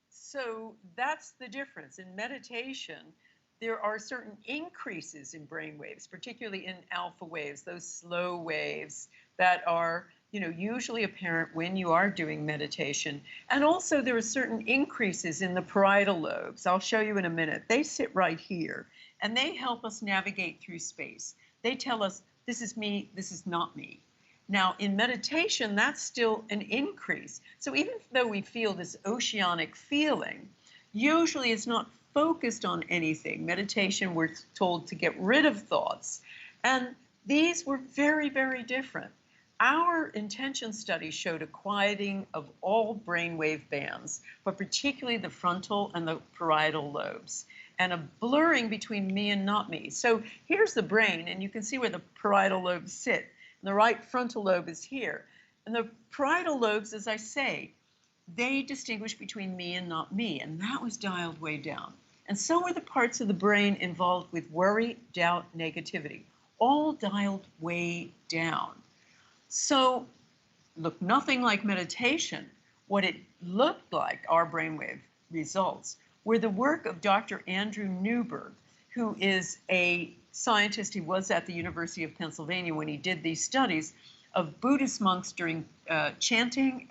So that's the difference. In meditation, there are certain increases in brain waves, particularly in alpha waves, those slow waves that are, usually apparent when you are doing meditation. And also there are certain increases in the parietal lobes. I'll show you in a minute. They sit right here, and they help us navigate through space. They tell us, this is me, this is not me. Now, in meditation, that's still an increase. So even though we feel this oceanic feeling, usually it's not focused on anything. Meditation, we're told to get rid of thoughts. And these were very, very different. Our intention study showed a quieting of all brainwave bands, but particularly the frontal and the parietal lobes, and a blurring between me and not me. So here's the brain, and you can see where the parietal lobes sit. The right frontal lobe is here. And the parietal lobes, as I say, they distinguish between me and not me, and that was dialed way down. And so were the parts of the brain involved with worry, doubt, negativity, all dialed way down. So, look, nothing like meditation. What it looked like, our brainwave results, were the work of Dr. Andrew Newberg, who is a scientist. He was at the University of Pennsylvania when he did these studies of Buddhist monks during chanting,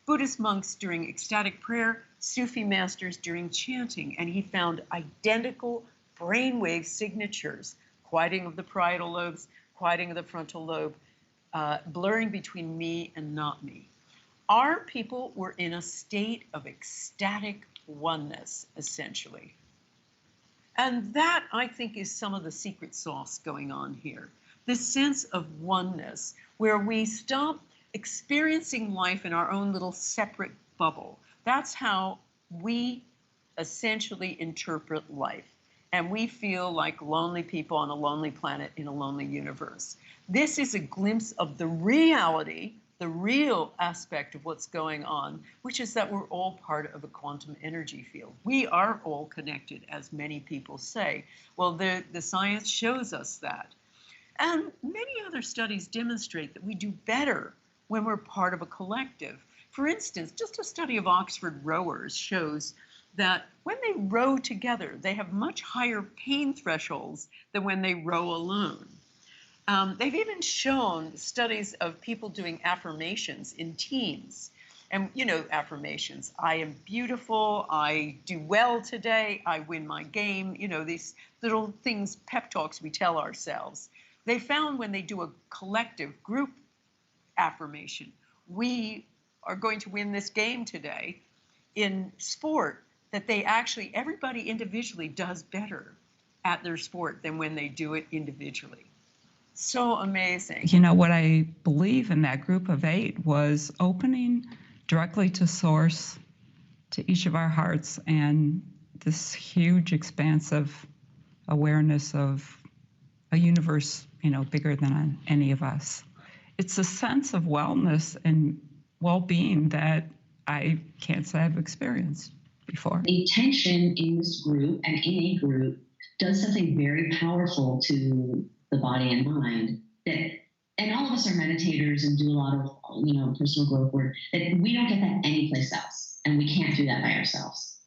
Buddhist monks during ecstatic prayer, Sufi masters during chanting, and he found identical brainwave signatures, quieting of the parietal lobes, quieting of the frontal lobe, blurring between me and not me. Our people were in a state of ecstatic oneness, essentially. And that, I think, is some of the secret sauce going on here. This sense of oneness, where we stop experiencing life in our own little separate bubble. That's how we essentially interpret life. And we feel like lonely people on a lonely planet in a lonely universe. This is a glimpse of the reality, the real aspect of what's going on, which is that we're all part of a quantum energy field. We are all connected, as many people say. Well, the science shows us that. And many other studies demonstrate that we do better when we're part of a collective. For instance, just a study of Oxford rowers shows that when they row together, they have much higher pain thresholds than when they row alone. They've even shown studies of people doing affirmations in teams. And affirmations, I am beautiful, I do well today, I win my game, these little things, pep talks we tell ourselves. They found when they do a collective group affirmation, we are going to win this game today, in sport, that they actually, everybody individually does better at their sport than when they do it individually. So amazing. What I believe in that group of 8 was opening directly to source, to each of our hearts, and this huge expanse of awareness of a universe, bigger than any of us. It's a sense of wellness and well-being that I can't say I've experienced before. Intention in this group and in a group does something very powerful to the body and mind, and all of us are meditators and do a lot of personal growth work, that we don't get that anyplace else, and we can't do that by ourselves.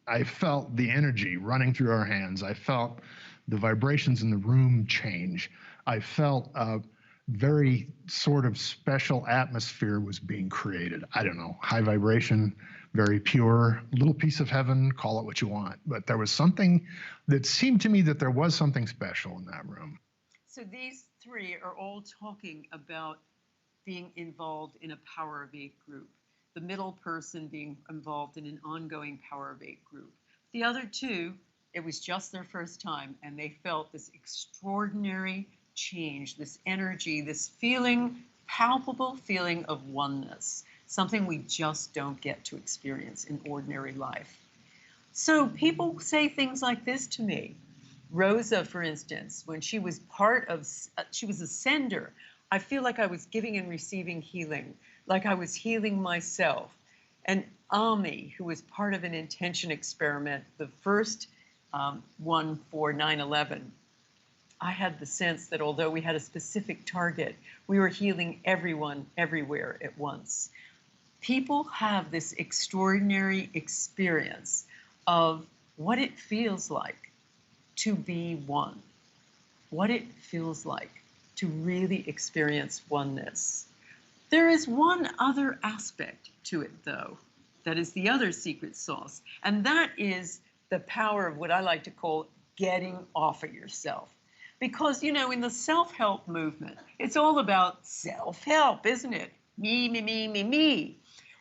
I felt the energy running through our hands. I felt the vibrations in the room change. I felt a very sort of special atmosphere was being created. I don't know, high vibration, very pure, little piece of heaven, call it what you want. But there was something that seemed to me that there was something special in that room. So these 3 are all talking about being involved in a Power of 8 group. The middle person being involved in an ongoing Power of 8 group. The other 2, it was just their first time, and they felt this extraordinary change, this energy, this feeling, palpable feeling of oneness. something we just don't get to experience in ordinary life. So people say things like this to me. Rosa, for instance, when she was she was a sender, I feel like I was giving and receiving healing, like I was healing myself. And Ami, who was part of an intention experiment, the first one for 9/11, I had the sense that although we had a specific target, we were healing everyone, everywhere at once. People have this extraordinary experience of what it feels like to be one, what it feels like to really experience oneness. There is one other aspect to it, though, that is the other secret sauce, and that is the power of what I like to call getting off of yourself. Because, you know, in the self-help movement, it's all about self-help, isn't it? Me, me, me, me, me.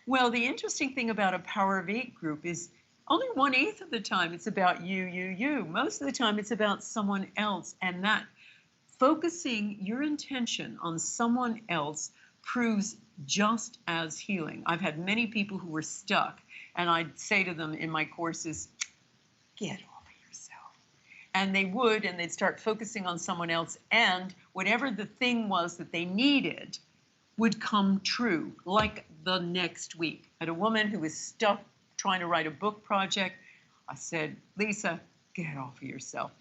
Well, the interesting thing about a Power of 8 group is only 1/8 of the time it's about you, you, you. Most of the time it's about someone else, and that focusing your intention on someone else proves just as healing. I've had many people who were stuck, and I'd say to them in my courses, get over yourself. And they would, and they'd start focusing on someone else, and whatever the thing was that they needed would come true, like the next week. I had a woman who was stuck trying to write a book project. I said, Lisa, get off of yourself.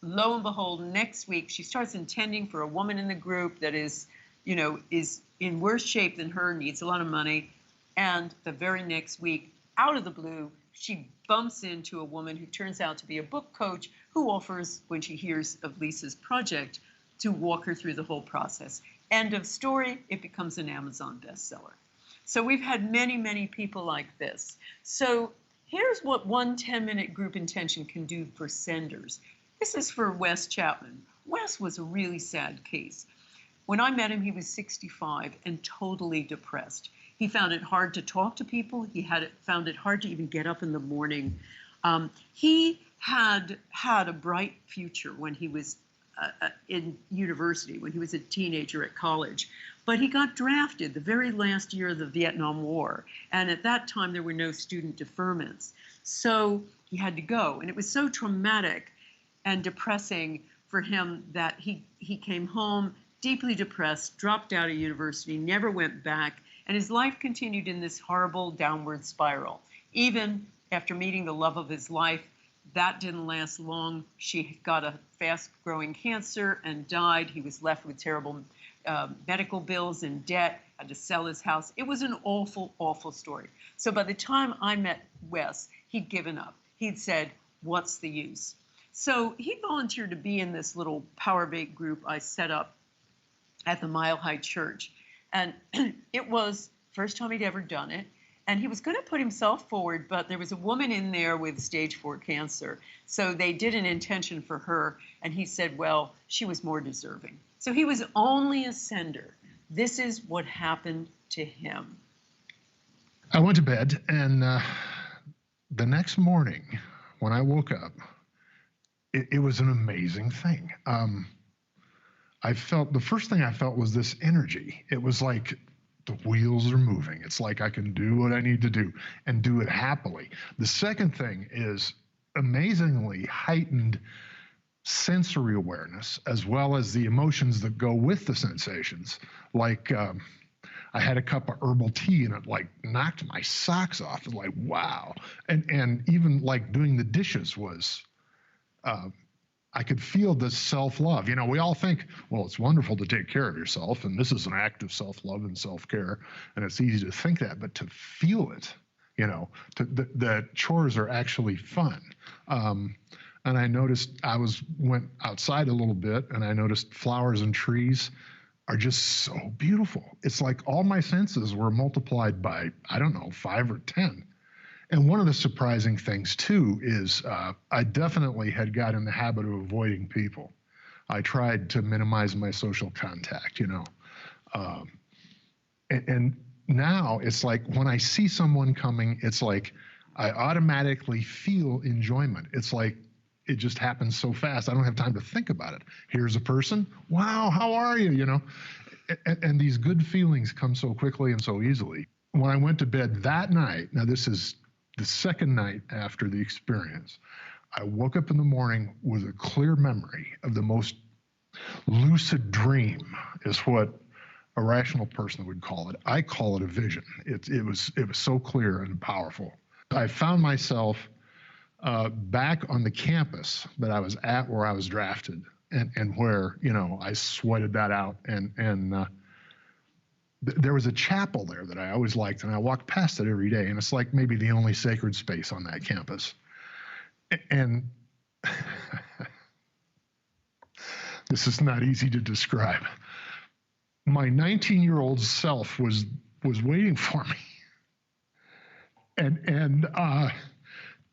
Lo and behold, next week, she starts intending for a woman in the group that is, you know, is in worse shape than her, needs a lot of money. And the very next week, out of the blue, she bumps into a woman who turns out to be a book coach who offers, when she hears of Lisa's project, to walk her through the whole process. End of story, it becomes an Amazon bestseller. So we've had many, many people like this. So here's what one 10-minute group intention can do for senders. This is for Wes Chapman. Wes was a really sad case. When I met him, he was 65 and totally depressed. He found it hard to talk to people. He found it hard to even get up in the morning. He had a bright future when he was in university, when he was a teenager at college. But he got drafted the very last year of the Vietnam War. And at that time, there were no student deferments. So he had to go. And it was so traumatic and depressing for him that he came home deeply depressed, dropped out of university, never went back, and his life continued in this horrible downward spiral. Even after meeting the love of his life, that didn't last long. She got a fast-growing cancer and died. He was left with terrible medical bills and debt, had to sell his house. It was an awful, awful story. So by the time I met Wes, he'd given up. He'd said, what's the use? So he volunteered to be in this little Power of 8 group I set up at the Mile High Church. And it was first time he'd ever done it. And he was going to put himself forward, but there was a woman in there with stage 4 cancer. So they did an intention for her. And he said, well, she was more deserving. So he was only a sender. This is what happened to him. I went to bed, and the next morning when I woke up, it was an amazing thing. I felt, the first thing I felt was this energy. It was like the wheels are moving. It's like I can do what I need to do and do it happily. The second thing is amazingly heightened sensory awareness, as well as the emotions that go with the sensations. Like I had a cup of herbal tea and it like knocked my socks off. It's like, wow. And even like doing the dishes was, I could feel this self-love. You know, we all think, well, it's wonderful to take care of yourself, and this is an act of self-love and self-care, and it's easy to think that, but to feel it, you know, the chores are actually fun. And I noticed went outside a little bit, and I noticed flowers and trees are just so beautiful. It's like all my senses were multiplied by, I don't know, 5 or 10. And one of the surprising things, too, is I definitely had got in the habit of avoiding people. I tried to minimize my social contact, you know. And now it's like when I see someone coming, it's like I automatically feel enjoyment. It's like it just happens so fast. I don't have time to think about it. Here's a person. Wow, how are you? You know, and these good feelings come so quickly and so easily. when I went to bed that night, now this is the second night after the experience, I woke up in the morning with a clear memory of the most lucid dream, is what a rational person would call it. I call it a vision. It was so clear and powerful. I found myself back on the campus that I was at where I was drafted, and where, you know, I sweated that out, and there was a chapel there that I always liked, and I walked past it every day, and it's like maybe the only sacred space on that campus. And this is not easy to describe. My 19-year-old self was waiting for me, and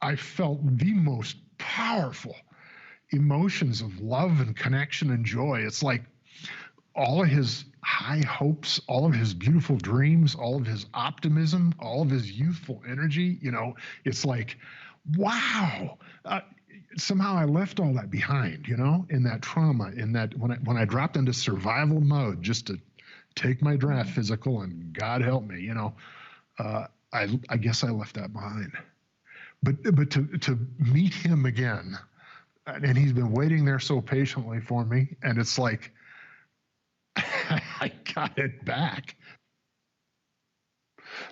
I felt the most powerful emotions of love and connection and joy. It's like all of his high hopes, all of his beautiful dreams, all of his optimism, all of his youthful energy, you know, it's like, wow. Somehow I left all that behind, you know, in that trauma, in that when I dropped into survival mode just to take my draft physical, and God help me, you know, I guess I left that behind. But to meet him again, and he's been waiting there so patiently for me, and it's like, I got it back.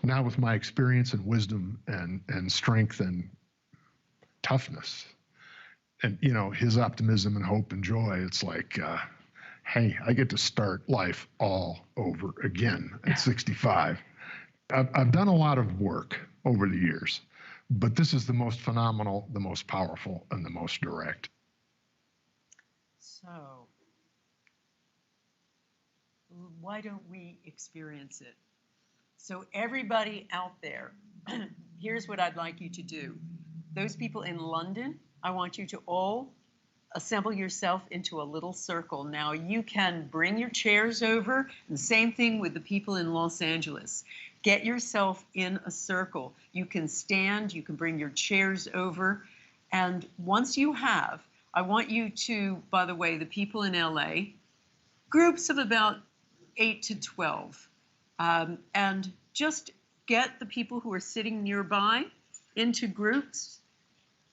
Now with my experience and wisdom and strength and toughness, and, you know, his optimism and hope and joy, it's like, hey, I get to start life all over again at 65. I've done a lot of work over the years, but this is the most phenomenal, the most powerful, and the most direct. So, why don't we experience it? So everybody out there, here's what I'd like you to do. Those people in London, I want you to all assemble yourself into a little circle. Now you can bring your chairs over, and same thing with the people in Los Angeles. Get yourself in a circle. You can stand, you can bring your chairs over, and once you have, I want you to, by the way, the people in LA, groups of about 8 to 12, and just get the people who are sitting nearby into groups.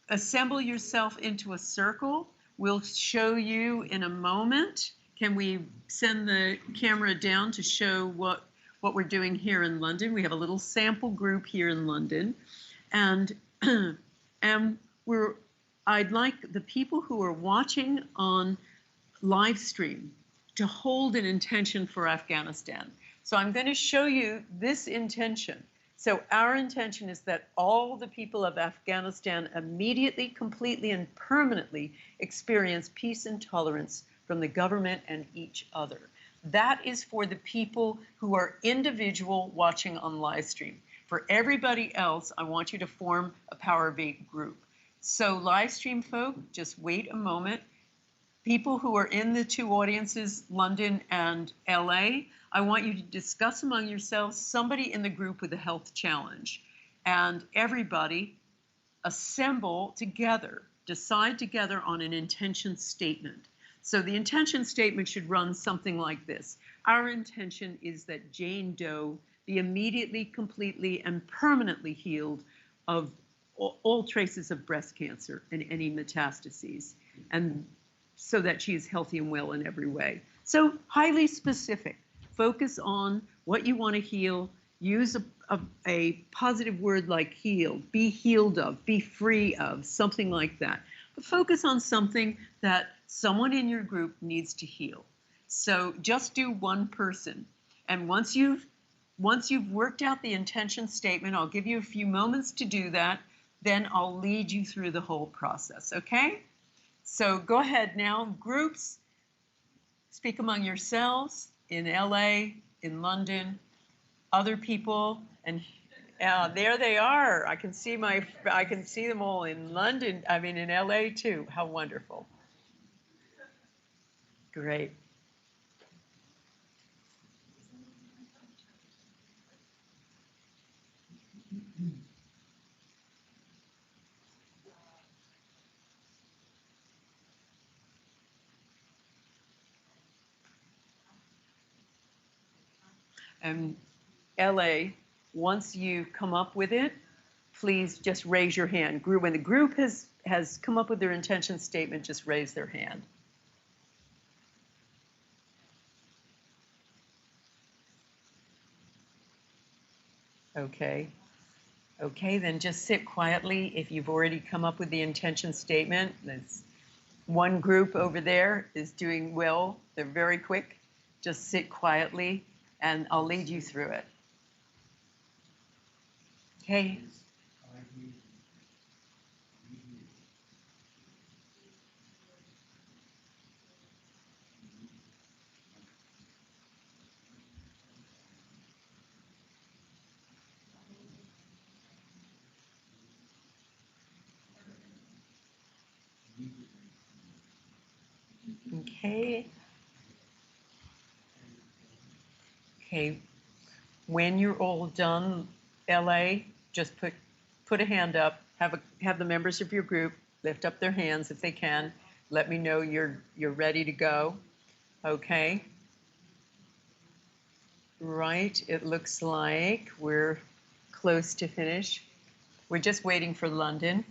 Assemble yourself into a circle. We'll show you in a moment. Can we send the camera down to show what we're doing here in London? We have a little sample group here in London, and I'd like the people who are watching on live stream to hold an intention for Afghanistan. So I'm going to show you this intention. So our intention is that all the people of Afghanistan immediately, completely, and permanently experience peace and tolerance from the government and each other. That is for the people who are individual watching on live stream. For everybody else, I want you to form a Power of 8 group. So live stream folk, just wait a moment. People who are in the two audiences, London and LA, I want you to discuss among yourselves somebody in the group with a health challenge. And everybody assemble together, decide together on an intention statement. So the intention statement should run something like this. Our intention is that Jane Doe be immediately, completely, and permanently healed of all traces of breast cancer and any metastases, and so that she is healthy and well in every way. So highly specific. Focus on what you want to heal. Use a positive word like heal. Be healed of, be free of, something like that. But focus on something that someone in your group needs to heal. So just do one person. And once you've worked out the intention statement, I'll give you a few moments to do that, then I'll lead you through the whole process, okay? So go ahead now, groups, speak among yourselves in LA, in London, other people, and there they are. I can see them all in London, I mean in LA too. How wonderful. Great. LA, Once you come up with it, please just raise your hand. When the group has come up with their intention statement, just raise their hand. Okay. Okay, then just sit quietly. If you've already come up with the intention statement, there's one group over there is doing well. They're very quick. Just sit quietly and I'll lead you through it. Okay. Okay. Okay. When you're all done, LA, just put a hand up. Have the members of your group lift up their hands if they can. Let me know you're ready to go. Okay. Right. It looks like we're close to finish. We're just waiting for London.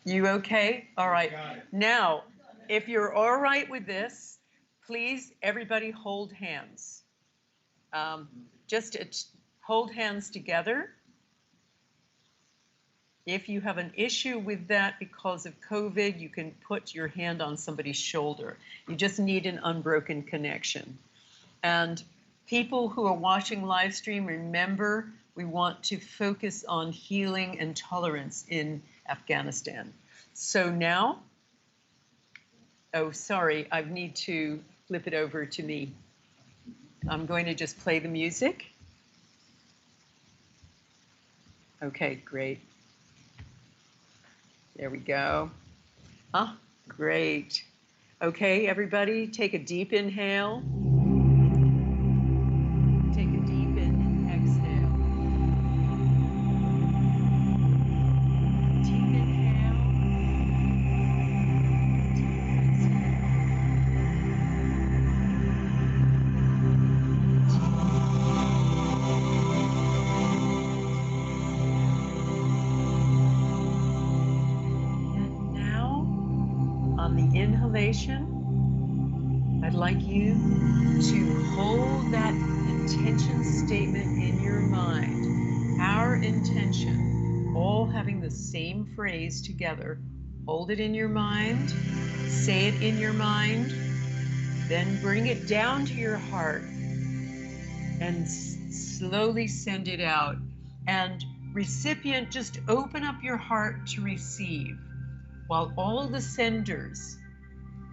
You okay? All right. Now, if you're all right with this, please, everybody hold hands. Just hold hands together. If you have an issue with that because of COVID, you can put your hand on somebody's shoulder. You just need an unbroken connection. And people who are watching live stream, remember, we want to focus on healing and tolerance in Afghanistan. So now, oh, sorry, I need to flip it over to me. I'm going to just play the music. Okay, great. There we go. Ah, great. Okay, everybody, take a deep inhale. Take a deep exhale. Deep inhale. Deep exhale. And now, on the inhalation, I'd like you to hold that intention statement in your mind. Our intention, all having the same phrase together. Hold it in your mind, say it in your mind, then bring it down to your heart and slowly send it out. And recipient, just open up your heart to receive, while all the senders,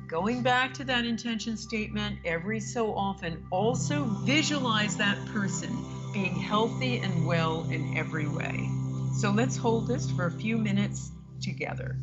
going back to that intention statement every so often, also visualize that person being healthy and well in every way. So let's hold this for a few minutes together.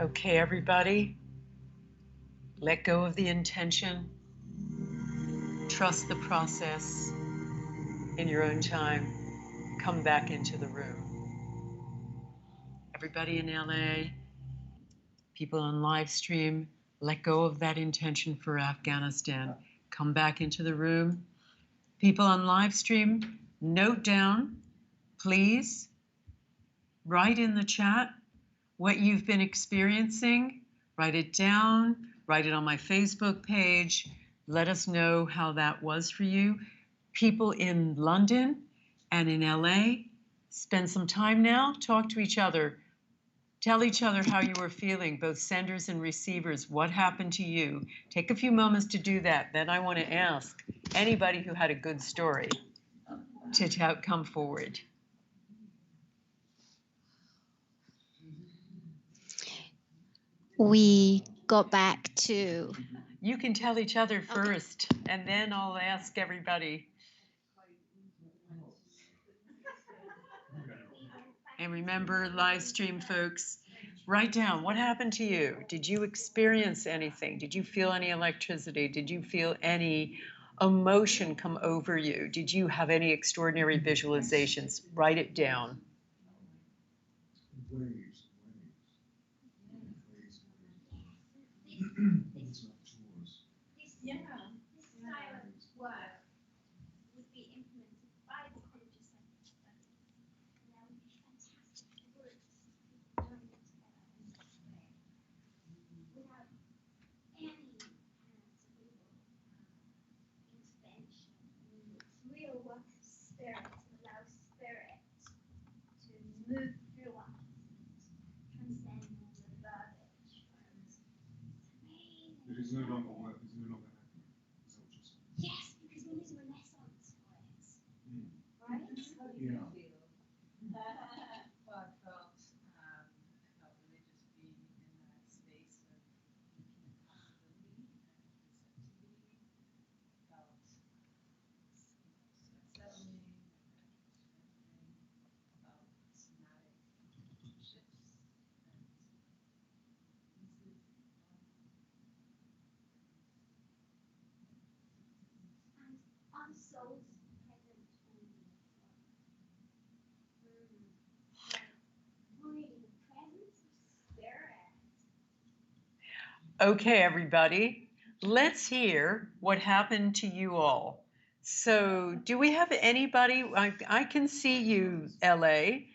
Okay, everybody, let go of the intention. Trust the process in your own time. Come back into the room. Everybody in LA, people on live stream, let go of that intention for Afghanistan. Come back into the room. People on live stream, note down, please, write in the chat what you've been experiencing. Write it down, write it on my Facebook page. Let us know how that was for you. People in London and in LA, spend some time now, talk to each other. Tell each other how you were feeling, both senders and receivers. What happened to you? Take a few moments to do that. Then I want to ask anybody who had a good story to come forward. We got back to... You can tell each other first, and then I'll ask everybody. And remember, live stream folks, write down what happened to you. Did you experience anything? Did you feel any electricity? Did you feel any emotion come over you? Did you have any extraordinary visualizations? Write it down. Move through us, transcend the verbiage. It is no longer work, it's no longer happening. Is that what you're saying? Yes, because we need a renaissance for it. Right? Yeah. Well, I felt religious being in that space of possibility and receptivity. Felt settling, felt somatic shifts and Our soul's present on the really the presence of spirit. Okay, everybody, let's hear what happened to you all. So, do we have anybody? I can see you, LA.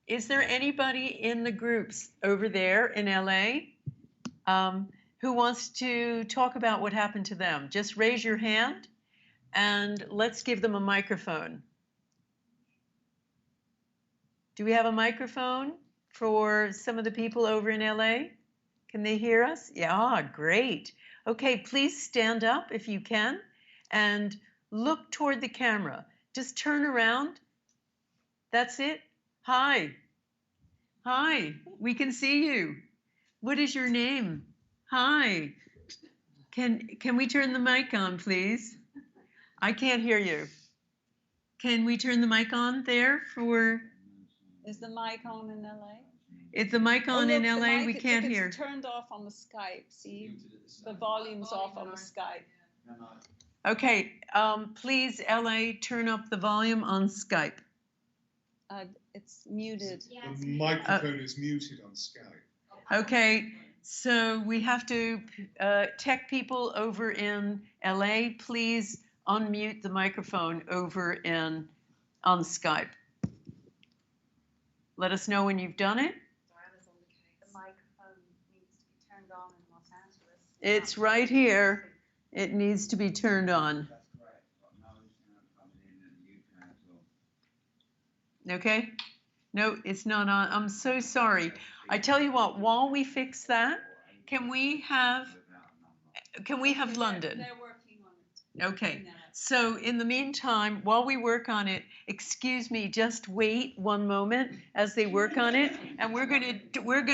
Is there anybody in the groups over there in LA who wants to talk about what happened to them? Just raise your hand and let's give them a microphone. Do we have a microphone for some of the people over in LA? Can they hear us? Yeah, great. Okay, please stand up if you can and look toward the camera. Just turn around. That's it. Hi. Hi, we can see you. What is your name? Hi. Can we turn the mic on, please? I can't hear you. Can we turn the mic on there for... Is the mic on in LA? Is the mic on in LA? We can't hear. It's turned off on the Skype. See, the volume's off on the Skype. Okay, please, LA, turn up the volume on Skype. It's muted. The microphone is muted on Skype. Okay, so we have to, tech people over in LA, please unmute the microphone over on Skype. Let us know when you've done it. The microphone needs to be turned on in Los Angeles. It's right here. It needs to be turned on. Okay? No, it's not on. I'm so sorry. I tell you what, while we fix that, can we have London? They're working on it. Okay. So in the meantime, while we work on it, excuse me, just wait one moment as they work on it, and we're going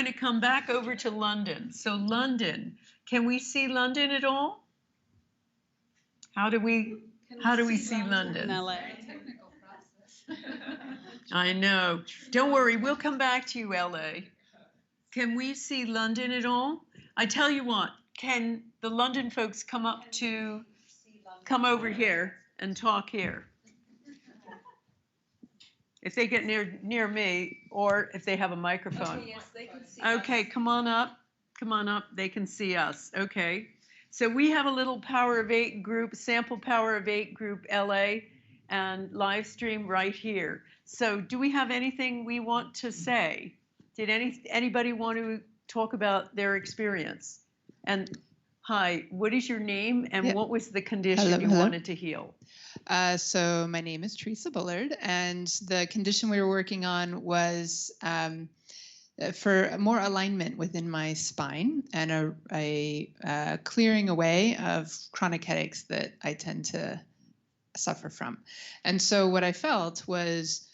to come back over to London. So London, can we see London at all? How do we see London? LA. I know. Don't worry, we'll come back to you, LA. Can we see London at all? I tell you what, can the London folks come over here and talk here? If they get near me, or if they have a microphone. Okay, yes, they can see Okay, us. come on up. Come on up. They can see us. Okay. So we have a little Power of 8 group, sample Power of 8 group LA, and live stream right here. So do we have anything we want to say? Did anybody want to talk about their experience? And hi, what is your name and Yeah. what was the condition you wanted to heal? So my name is Teresa Bullard, and the condition we were working on was for more alignment within my spine and a clearing away of chronic headaches that I tend to suffer from. And so what I felt was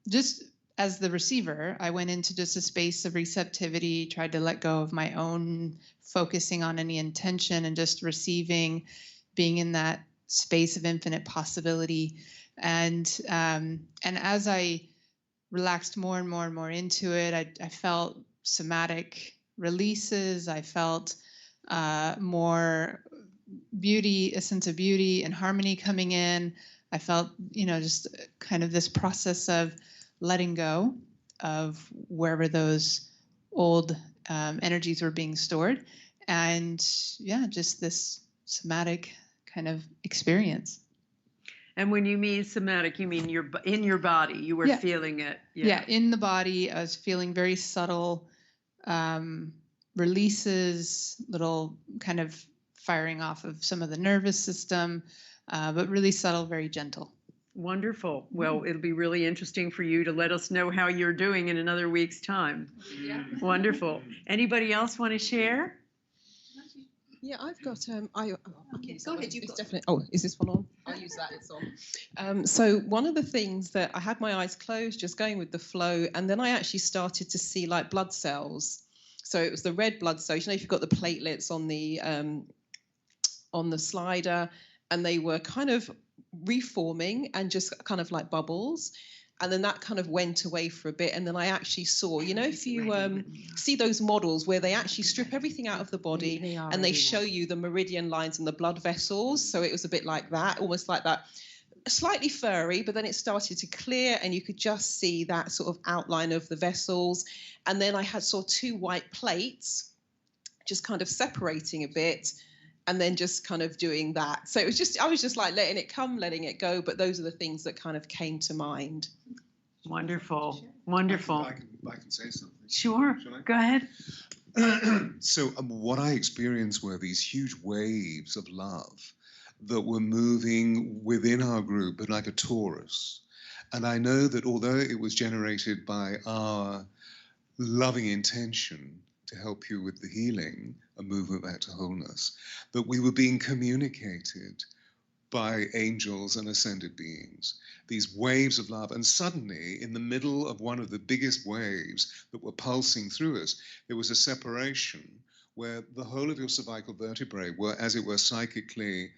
just as the receiver, I went into just a space of receptivity, tried to let go of my own focusing on any intention and just receiving, being in that space of infinite possibility. And as I relaxed more and more and more into it, I felt somatic releases. I felt more beauty, a sense of beauty and harmony coming in. I felt, just kind of this process of letting go of wherever those old energies were being stored. And yeah, just this somatic kind of experience. And when you mean somatic, you mean you're in your body, you were feeling it. Yeah, in the body, I was feeling very subtle releases, little kind of firing off of some of the nervous system, but really subtle, very gentle. Wonderful. Well, it'll be really interesting for you to let us know how you're doing in another week's time. Yeah. Wonderful. Anybody else want to share? Yeah, I've got. Go ahead. It's definitely. Oh, is this one on? I'll use that. It's on. So one of the things that I had my eyes closed, just going with the flow, and then I actually started to see like blood cells. So it was the red blood cells. If you've got the platelets on the slider, and they were kind of reforming and just kind of like bubbles. And then that kind of went away for a bit. And then I actually saw, if you see those models where they actually strip everything out of the body and they show you the meridian lines and the blood vessels. So it was a bit like that, almost like that, slightly furry, but then it started to clear and you could just see that sort of outline of the vessels. And then I saw 2 white plates just kind of separating a bit. And then just kind of doing that. So it was I was just like letting it come, letting it go. But those are the things that kind of came to mind. Wonderful. Wonderful. I can say something. Sure. Go ahead. So what I experienced were these huge waves of love that were moving within our group, but like a torus. And I know that although it was generated by our loving intention to help you with the healing, a movement back to wholeness, that we were being communicated by angels and ascended beings, these waves of love. And suddenly, in the middle of one of the biggest waves that were pulsing through us, there was a separation where the whole of your cervical vertebrae were, as it were, psychically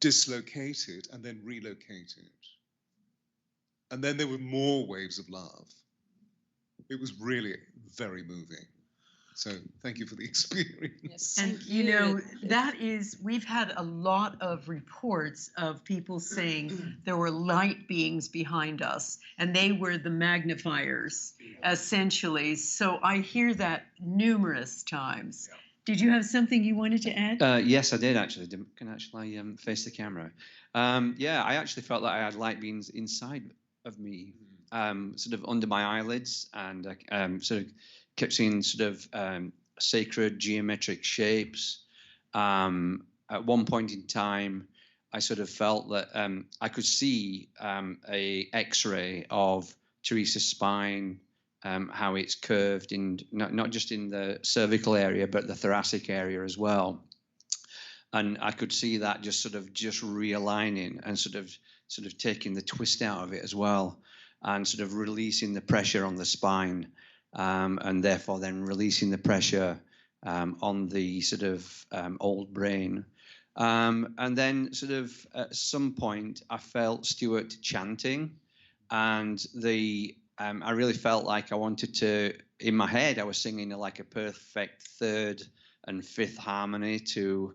dislocated and then relocated. And then there were more waves of love. It was really very moving. So thank you for the experience. Yes. And we've had a lot of reports of people saying there were light beings behind us and they were the magnifiers, essentially. So I hear that numerous times. Yeah. Did you have something you wanted to add? Yes, I did actually. Can actually face the camera. I actually felt like I had light beings inside of me, sort of under my eyelids, and sort of kept seeing sort of sacred geometric shapes. At one point in time, I sort of felt that I could see a X-ray of Teresa's spine, how it's curved, in not just in the cervical area, but the thoracic area as well. And I could see that just realigning and sort of taking the twist out of it as well, and sort of releasing the pressure on the spine, and therefore then releasing the pressure on the sort of old brain. And then sort of at some point I felt Stuart chanting, and I really felt like I wanted to in my head, I was singing like a perfect third and fifth harmony to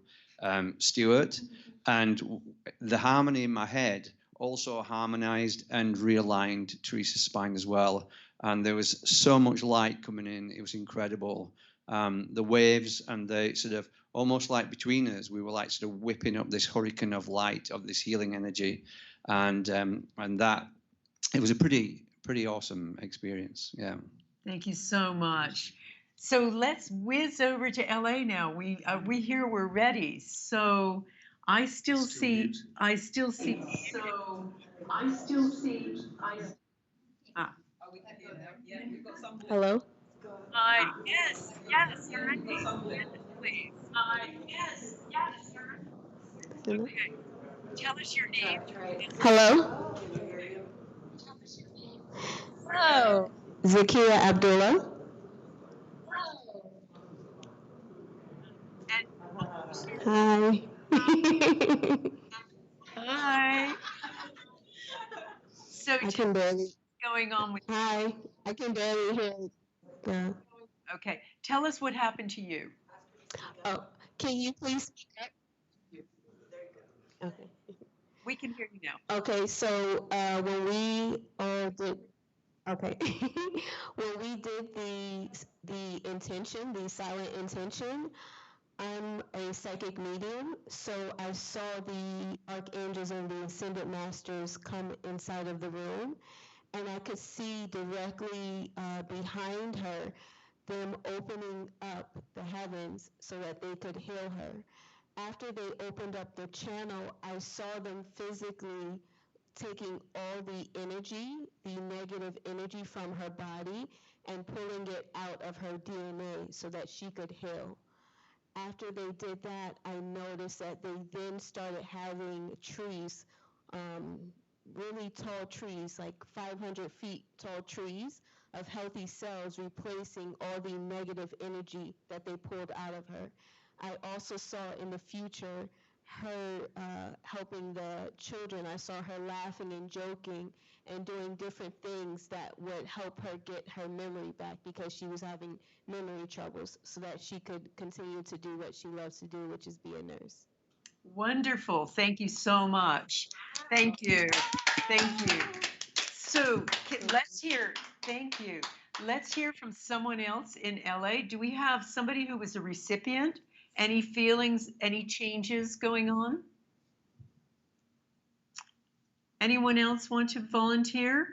Stuart, and the harmony in my head also harmonized and realigned Teresa's spine as well. And there was so much light coming in; it was incredible. The waves and the sort of almost like between us, we were like sort of whipping up this hurricane of light, of this healing energy, and that it was a pretty awesome experience. Yeah. Thank you so much. So let's whiz over to LA now. We here we're ready. So I still see. Ah. Hello? Hi. Yes, you're ready. Please. Okay. Tell us your name. Hello? Hello. Zakia Abdullah. Hi. Hi. So I can barely. what's going on with Hi. I can barely hear. Yeah. Okay. Tell us what happened to you. Oh, can you please speak up? Okay. We can hear you now. Okay, so when we all did, okay, when we did the intention, the silent intention, I'm a psychic medium, so I saw the archangels and the ascended masters come inside of the room, and I could see directly behind her them opening up the heavens so that they could heal her. After they opened up the channel, I saw them physically taking all the energy, the negative energy from her body, and pulling it out of her DNA so that she could heal. After they did that, I noticed that they then started having trees, really tall trees, like 500 feet tall trees of healthy cells, replacing all the negative energy that they pulled out of her. I also saw in the future her helping the children. I saw her laughing and joking and doing different things that would help her get her memory back because she was having memory troubles, so that she could continue to do what she loves to do, which is be a nurse. Wonderful. Thank you so much. Thank you. Thank you. So let's hear, thank you. Let's hear from someone else in LA. Do we have somebody who was a recipient? Any feelings, any changes going on? Anyone else want to volunteer?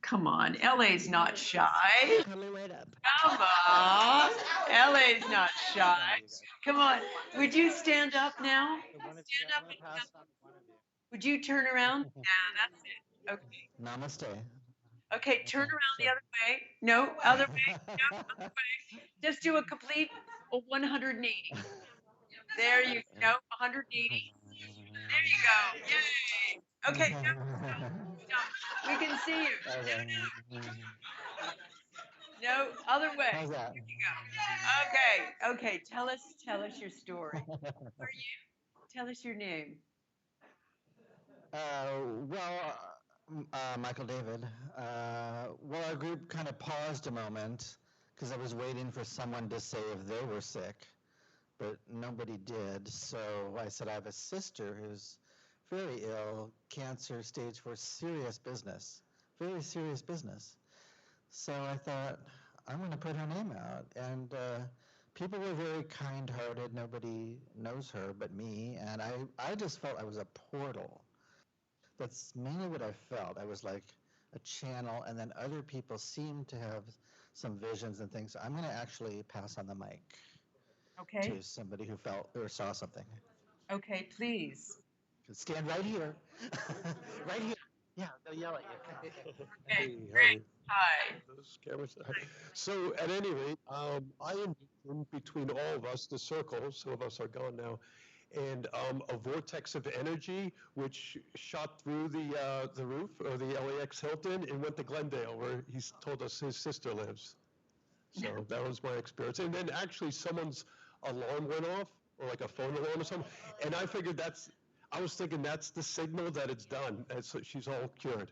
Come on, LA's not shy. Coming right up. Come on, LA's not shy. Come on, would you stand up now? Stand up and would you turn around? Yeah, that's it. Okay. Namaste. Okay, turn around the other way. No, other way. No, other way. Just do a complete 180. There you go. 180. There you go. Yay. Okay. No, we can see you. No, other way. How's that? There you go. Okay. Tell us your story. Who are you? Tell us your name. Michael David. Well, our group kind of paused a moment because I was waiting for someone to say if they were sick, but nobody did. So I said, I have a sister who's very ill, cancer, stage 4, serious business, very serious business. So I thought, I'm going to put her name out. And people were very kind-hearted. Nobody knows her but me. And I just felt I was a portal. That's mainly what I felt. I was like a channel, and then other people seemed to have some visions and things. I'm going to actually pass on the mic to somebody who felt or saw something. Okay, please. Stand right here. Right here. Yeah, they'll yell at you. Okay, great. Hi. So at any rate, I envision between all of us, the circle, some of us are gone now, and a vortex of energy which shot through the roof of the LAX Hilton and went to Glendale, where he's told us his sister lives. So that was my experience. And then actually someone's alarm went off, or like a phone alarm or something, and I figured I was thinking that's the signal that it's done, and so she's all cured.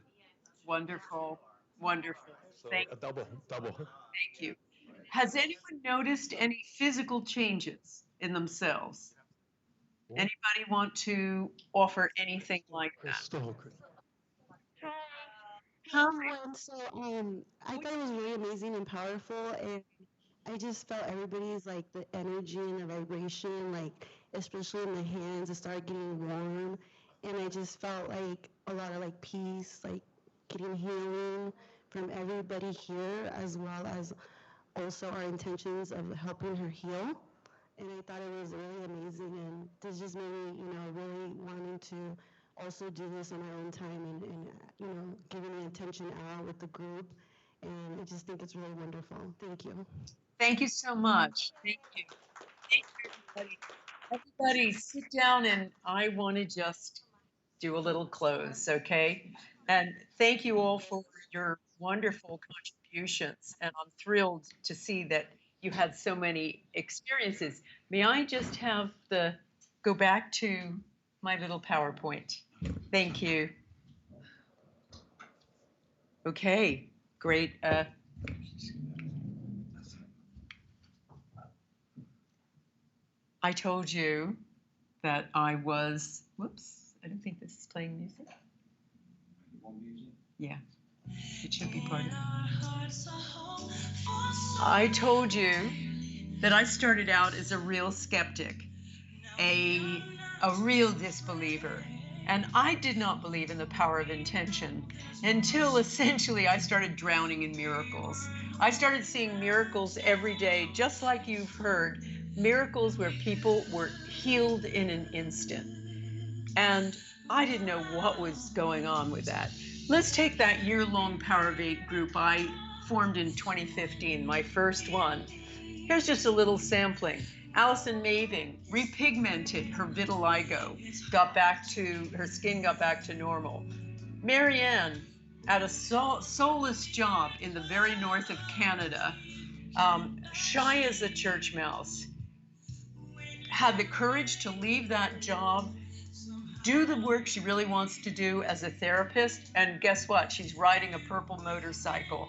Wonderful. Wonderful. So Thank a double. Thank you. Has anyone noticed any physical changes in themselves? Anybody want to offer anything like that? Crystal. So I thought it was really amazing and powerful, and I just felt everybody's like the energy and the vibration, like especially in the hands, it started getting warm, and I just felt like a lot of like peace, like getting healing from everybody here, as well as also our intentions of helping her heal. And I thought it was really amazing, and this just made me, really wanting to also do this on my own time and giving the attention out with the group. And I just think it's really wonderful. Thank you. Thank you so much. Thank you. Thank you, everybody. Everybody, sit down, and I want to just do a little close, okay? And thank you all for your wonderful contributions. And I'm thrilled to see that you had so many experiences. May I just have go back to my little PowerPoint? Thank you. Okay, great. I told you that I was, whoops, I don't think this is playing music. Yeah, it should be part of it. I told you that I started out as a real skeptic, a real disbeliever. And I did not believe in the power of intention until essentially I started drowning in miracles. I started seeing miracles every day, just like you've heard, miracles where people were healed in an instant. And I didn't know what was going on with that. Let's take that year-long Power of 8 group I formed in 2015, my first one. Here's just a little sampling. Allison Maving repigmented her vitiligo, her skin got back to normal. Marianne, at a soulless job in the very north of Canada, shy as a church mouse, had the courage to leave that job, do the work she really wants to do as a therapist, and guess what? She's riding a purple motorcycle.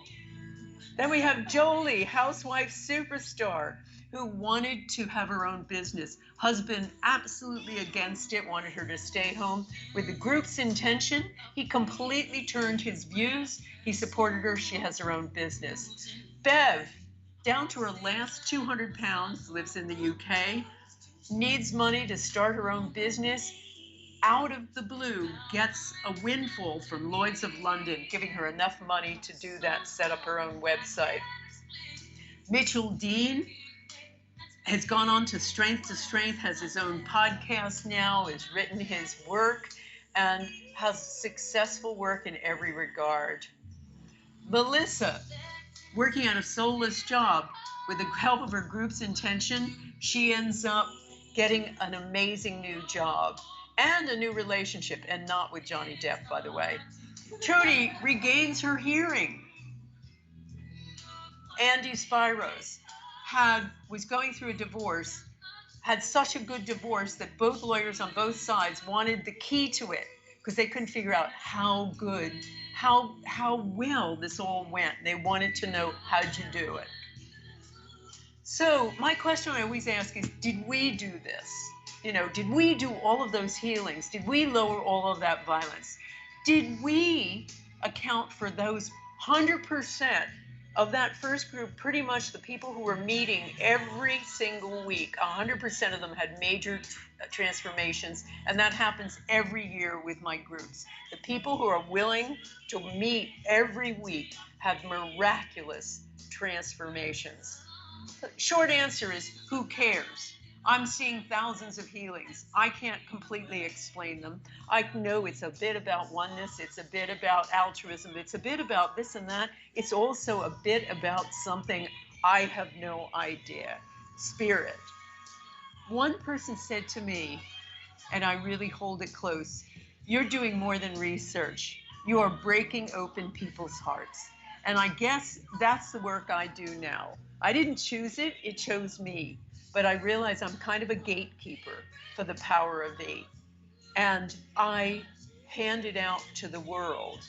Then we have Jolie, housewife superstar, who wanted to have her own business. Husband absolutely against it, wanted her to stay home. With the group's intention, he completely turned his views. He supported her. She has her own business. Bev, down to her last 200 pounds, lives in the UK, needs money to start her own business. Out of the blue, gets a windfall from Lloyd's of London, giving her enough money to do that, set up her own website. Mitchell Dean has gone on to Strength, has his own podcast now, has written his work, and has successful work in every regard. Melissa, working at a soulless job, with the help of her group's intention, she ends up getting an amazing new job and a new relationship, and not with Johnny Depp, by the way. Trudy regains her hearing. Andy Spiros was going through a divorce, had such a good divorce that both lawyers on both sides wanted the key to it because they couldn't figure out how well this all went. They wanted to know, how'd you do it? So my question I always ask is, did we do this? Did we do all of those healings? Did we lower all of that violence? Did we account for those 100% of that first group, pretty much the people who were meeting every single week? 100% of them had major transformations, and that happens every year with my groups. The people who are willing to meet every week have miraculous transformations. The short answer is, who cares? I'm seeing thousands of healings. I can't completely explain them. I know it's a bit about oneness. It's a bit about altruism. It's a bit about this and that. It's also a bit about something I have no idea. Spirit. One person said to me, and I really hold it close, you're doing more than research. You are breaking open people's hearts. And I guess that's the work I do now. I didn't choose it, it chose me. But I realize I'm kind of a gatekeeper for the Power of 8. And I hand it out to the world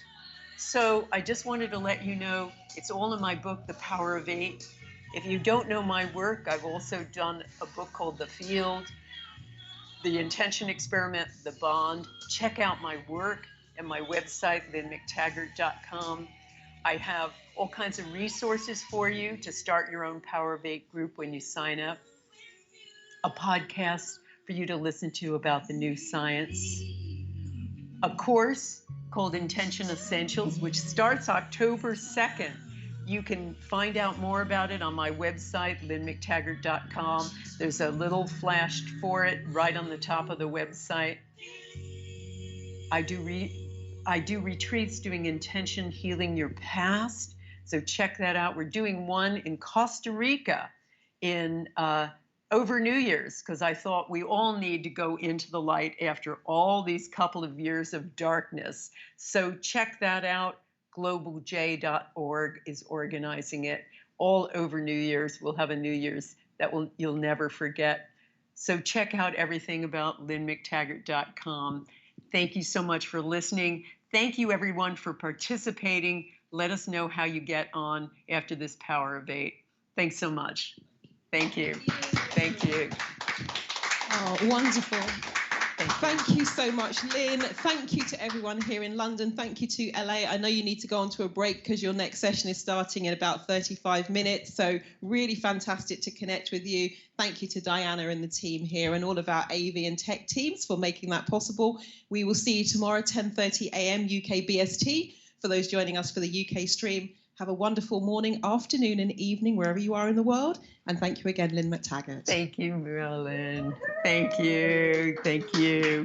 So I just wanted to let you know, it's all in my book, The Power of 8. If you don't know my work, I've also done a book called The Field, The Intention Experiment, The Bond. Check out my work and my website, lynnmctaggart.com. I have all kinds of resources for you to start your own Power of 8 group when you sign up. A podcast for you to listen to about the new science. A course called Intention Essentials, which starts October 2nd. You can find out more about it on my website, lynnmctaggart.com. There's a little flash for it right on the top of the website. I do retreats doing intention healing your past. So check that out. We're doing one in Costa Rica in over New Year's, because I thought we all need to go into the light after all these couple of years of darkness. So check that out. globalj.org is organizing it. All over New Year's, we'll have a New Year's that you'll never forget. So check out everything about lynnmctaggart.com. Thank you so much for listening. Thank you, everyone, for participating. Let us know how you get on after this Power of 8. Thanks so much. Thank you. Thank you. Oh, wonderful. Thank you so much, Lynn. Thank you to everyone here in London. Thank you to LA. I know you need to go on to a break because your next session is starting in about 35 minutes. So really fantastic to connect with you. Thank you to Diana and the team here and all of our AV and tech teams for making that possible. We will see you tomorrow, 10:30 a.m. UK BST. For those joining us for the UK stream, have a wonderful morning, afternoon, and evening wherever you are in the world. And thank you again, Lynne McTaggart. Thank you, Marilyn. Thank you. Thank you.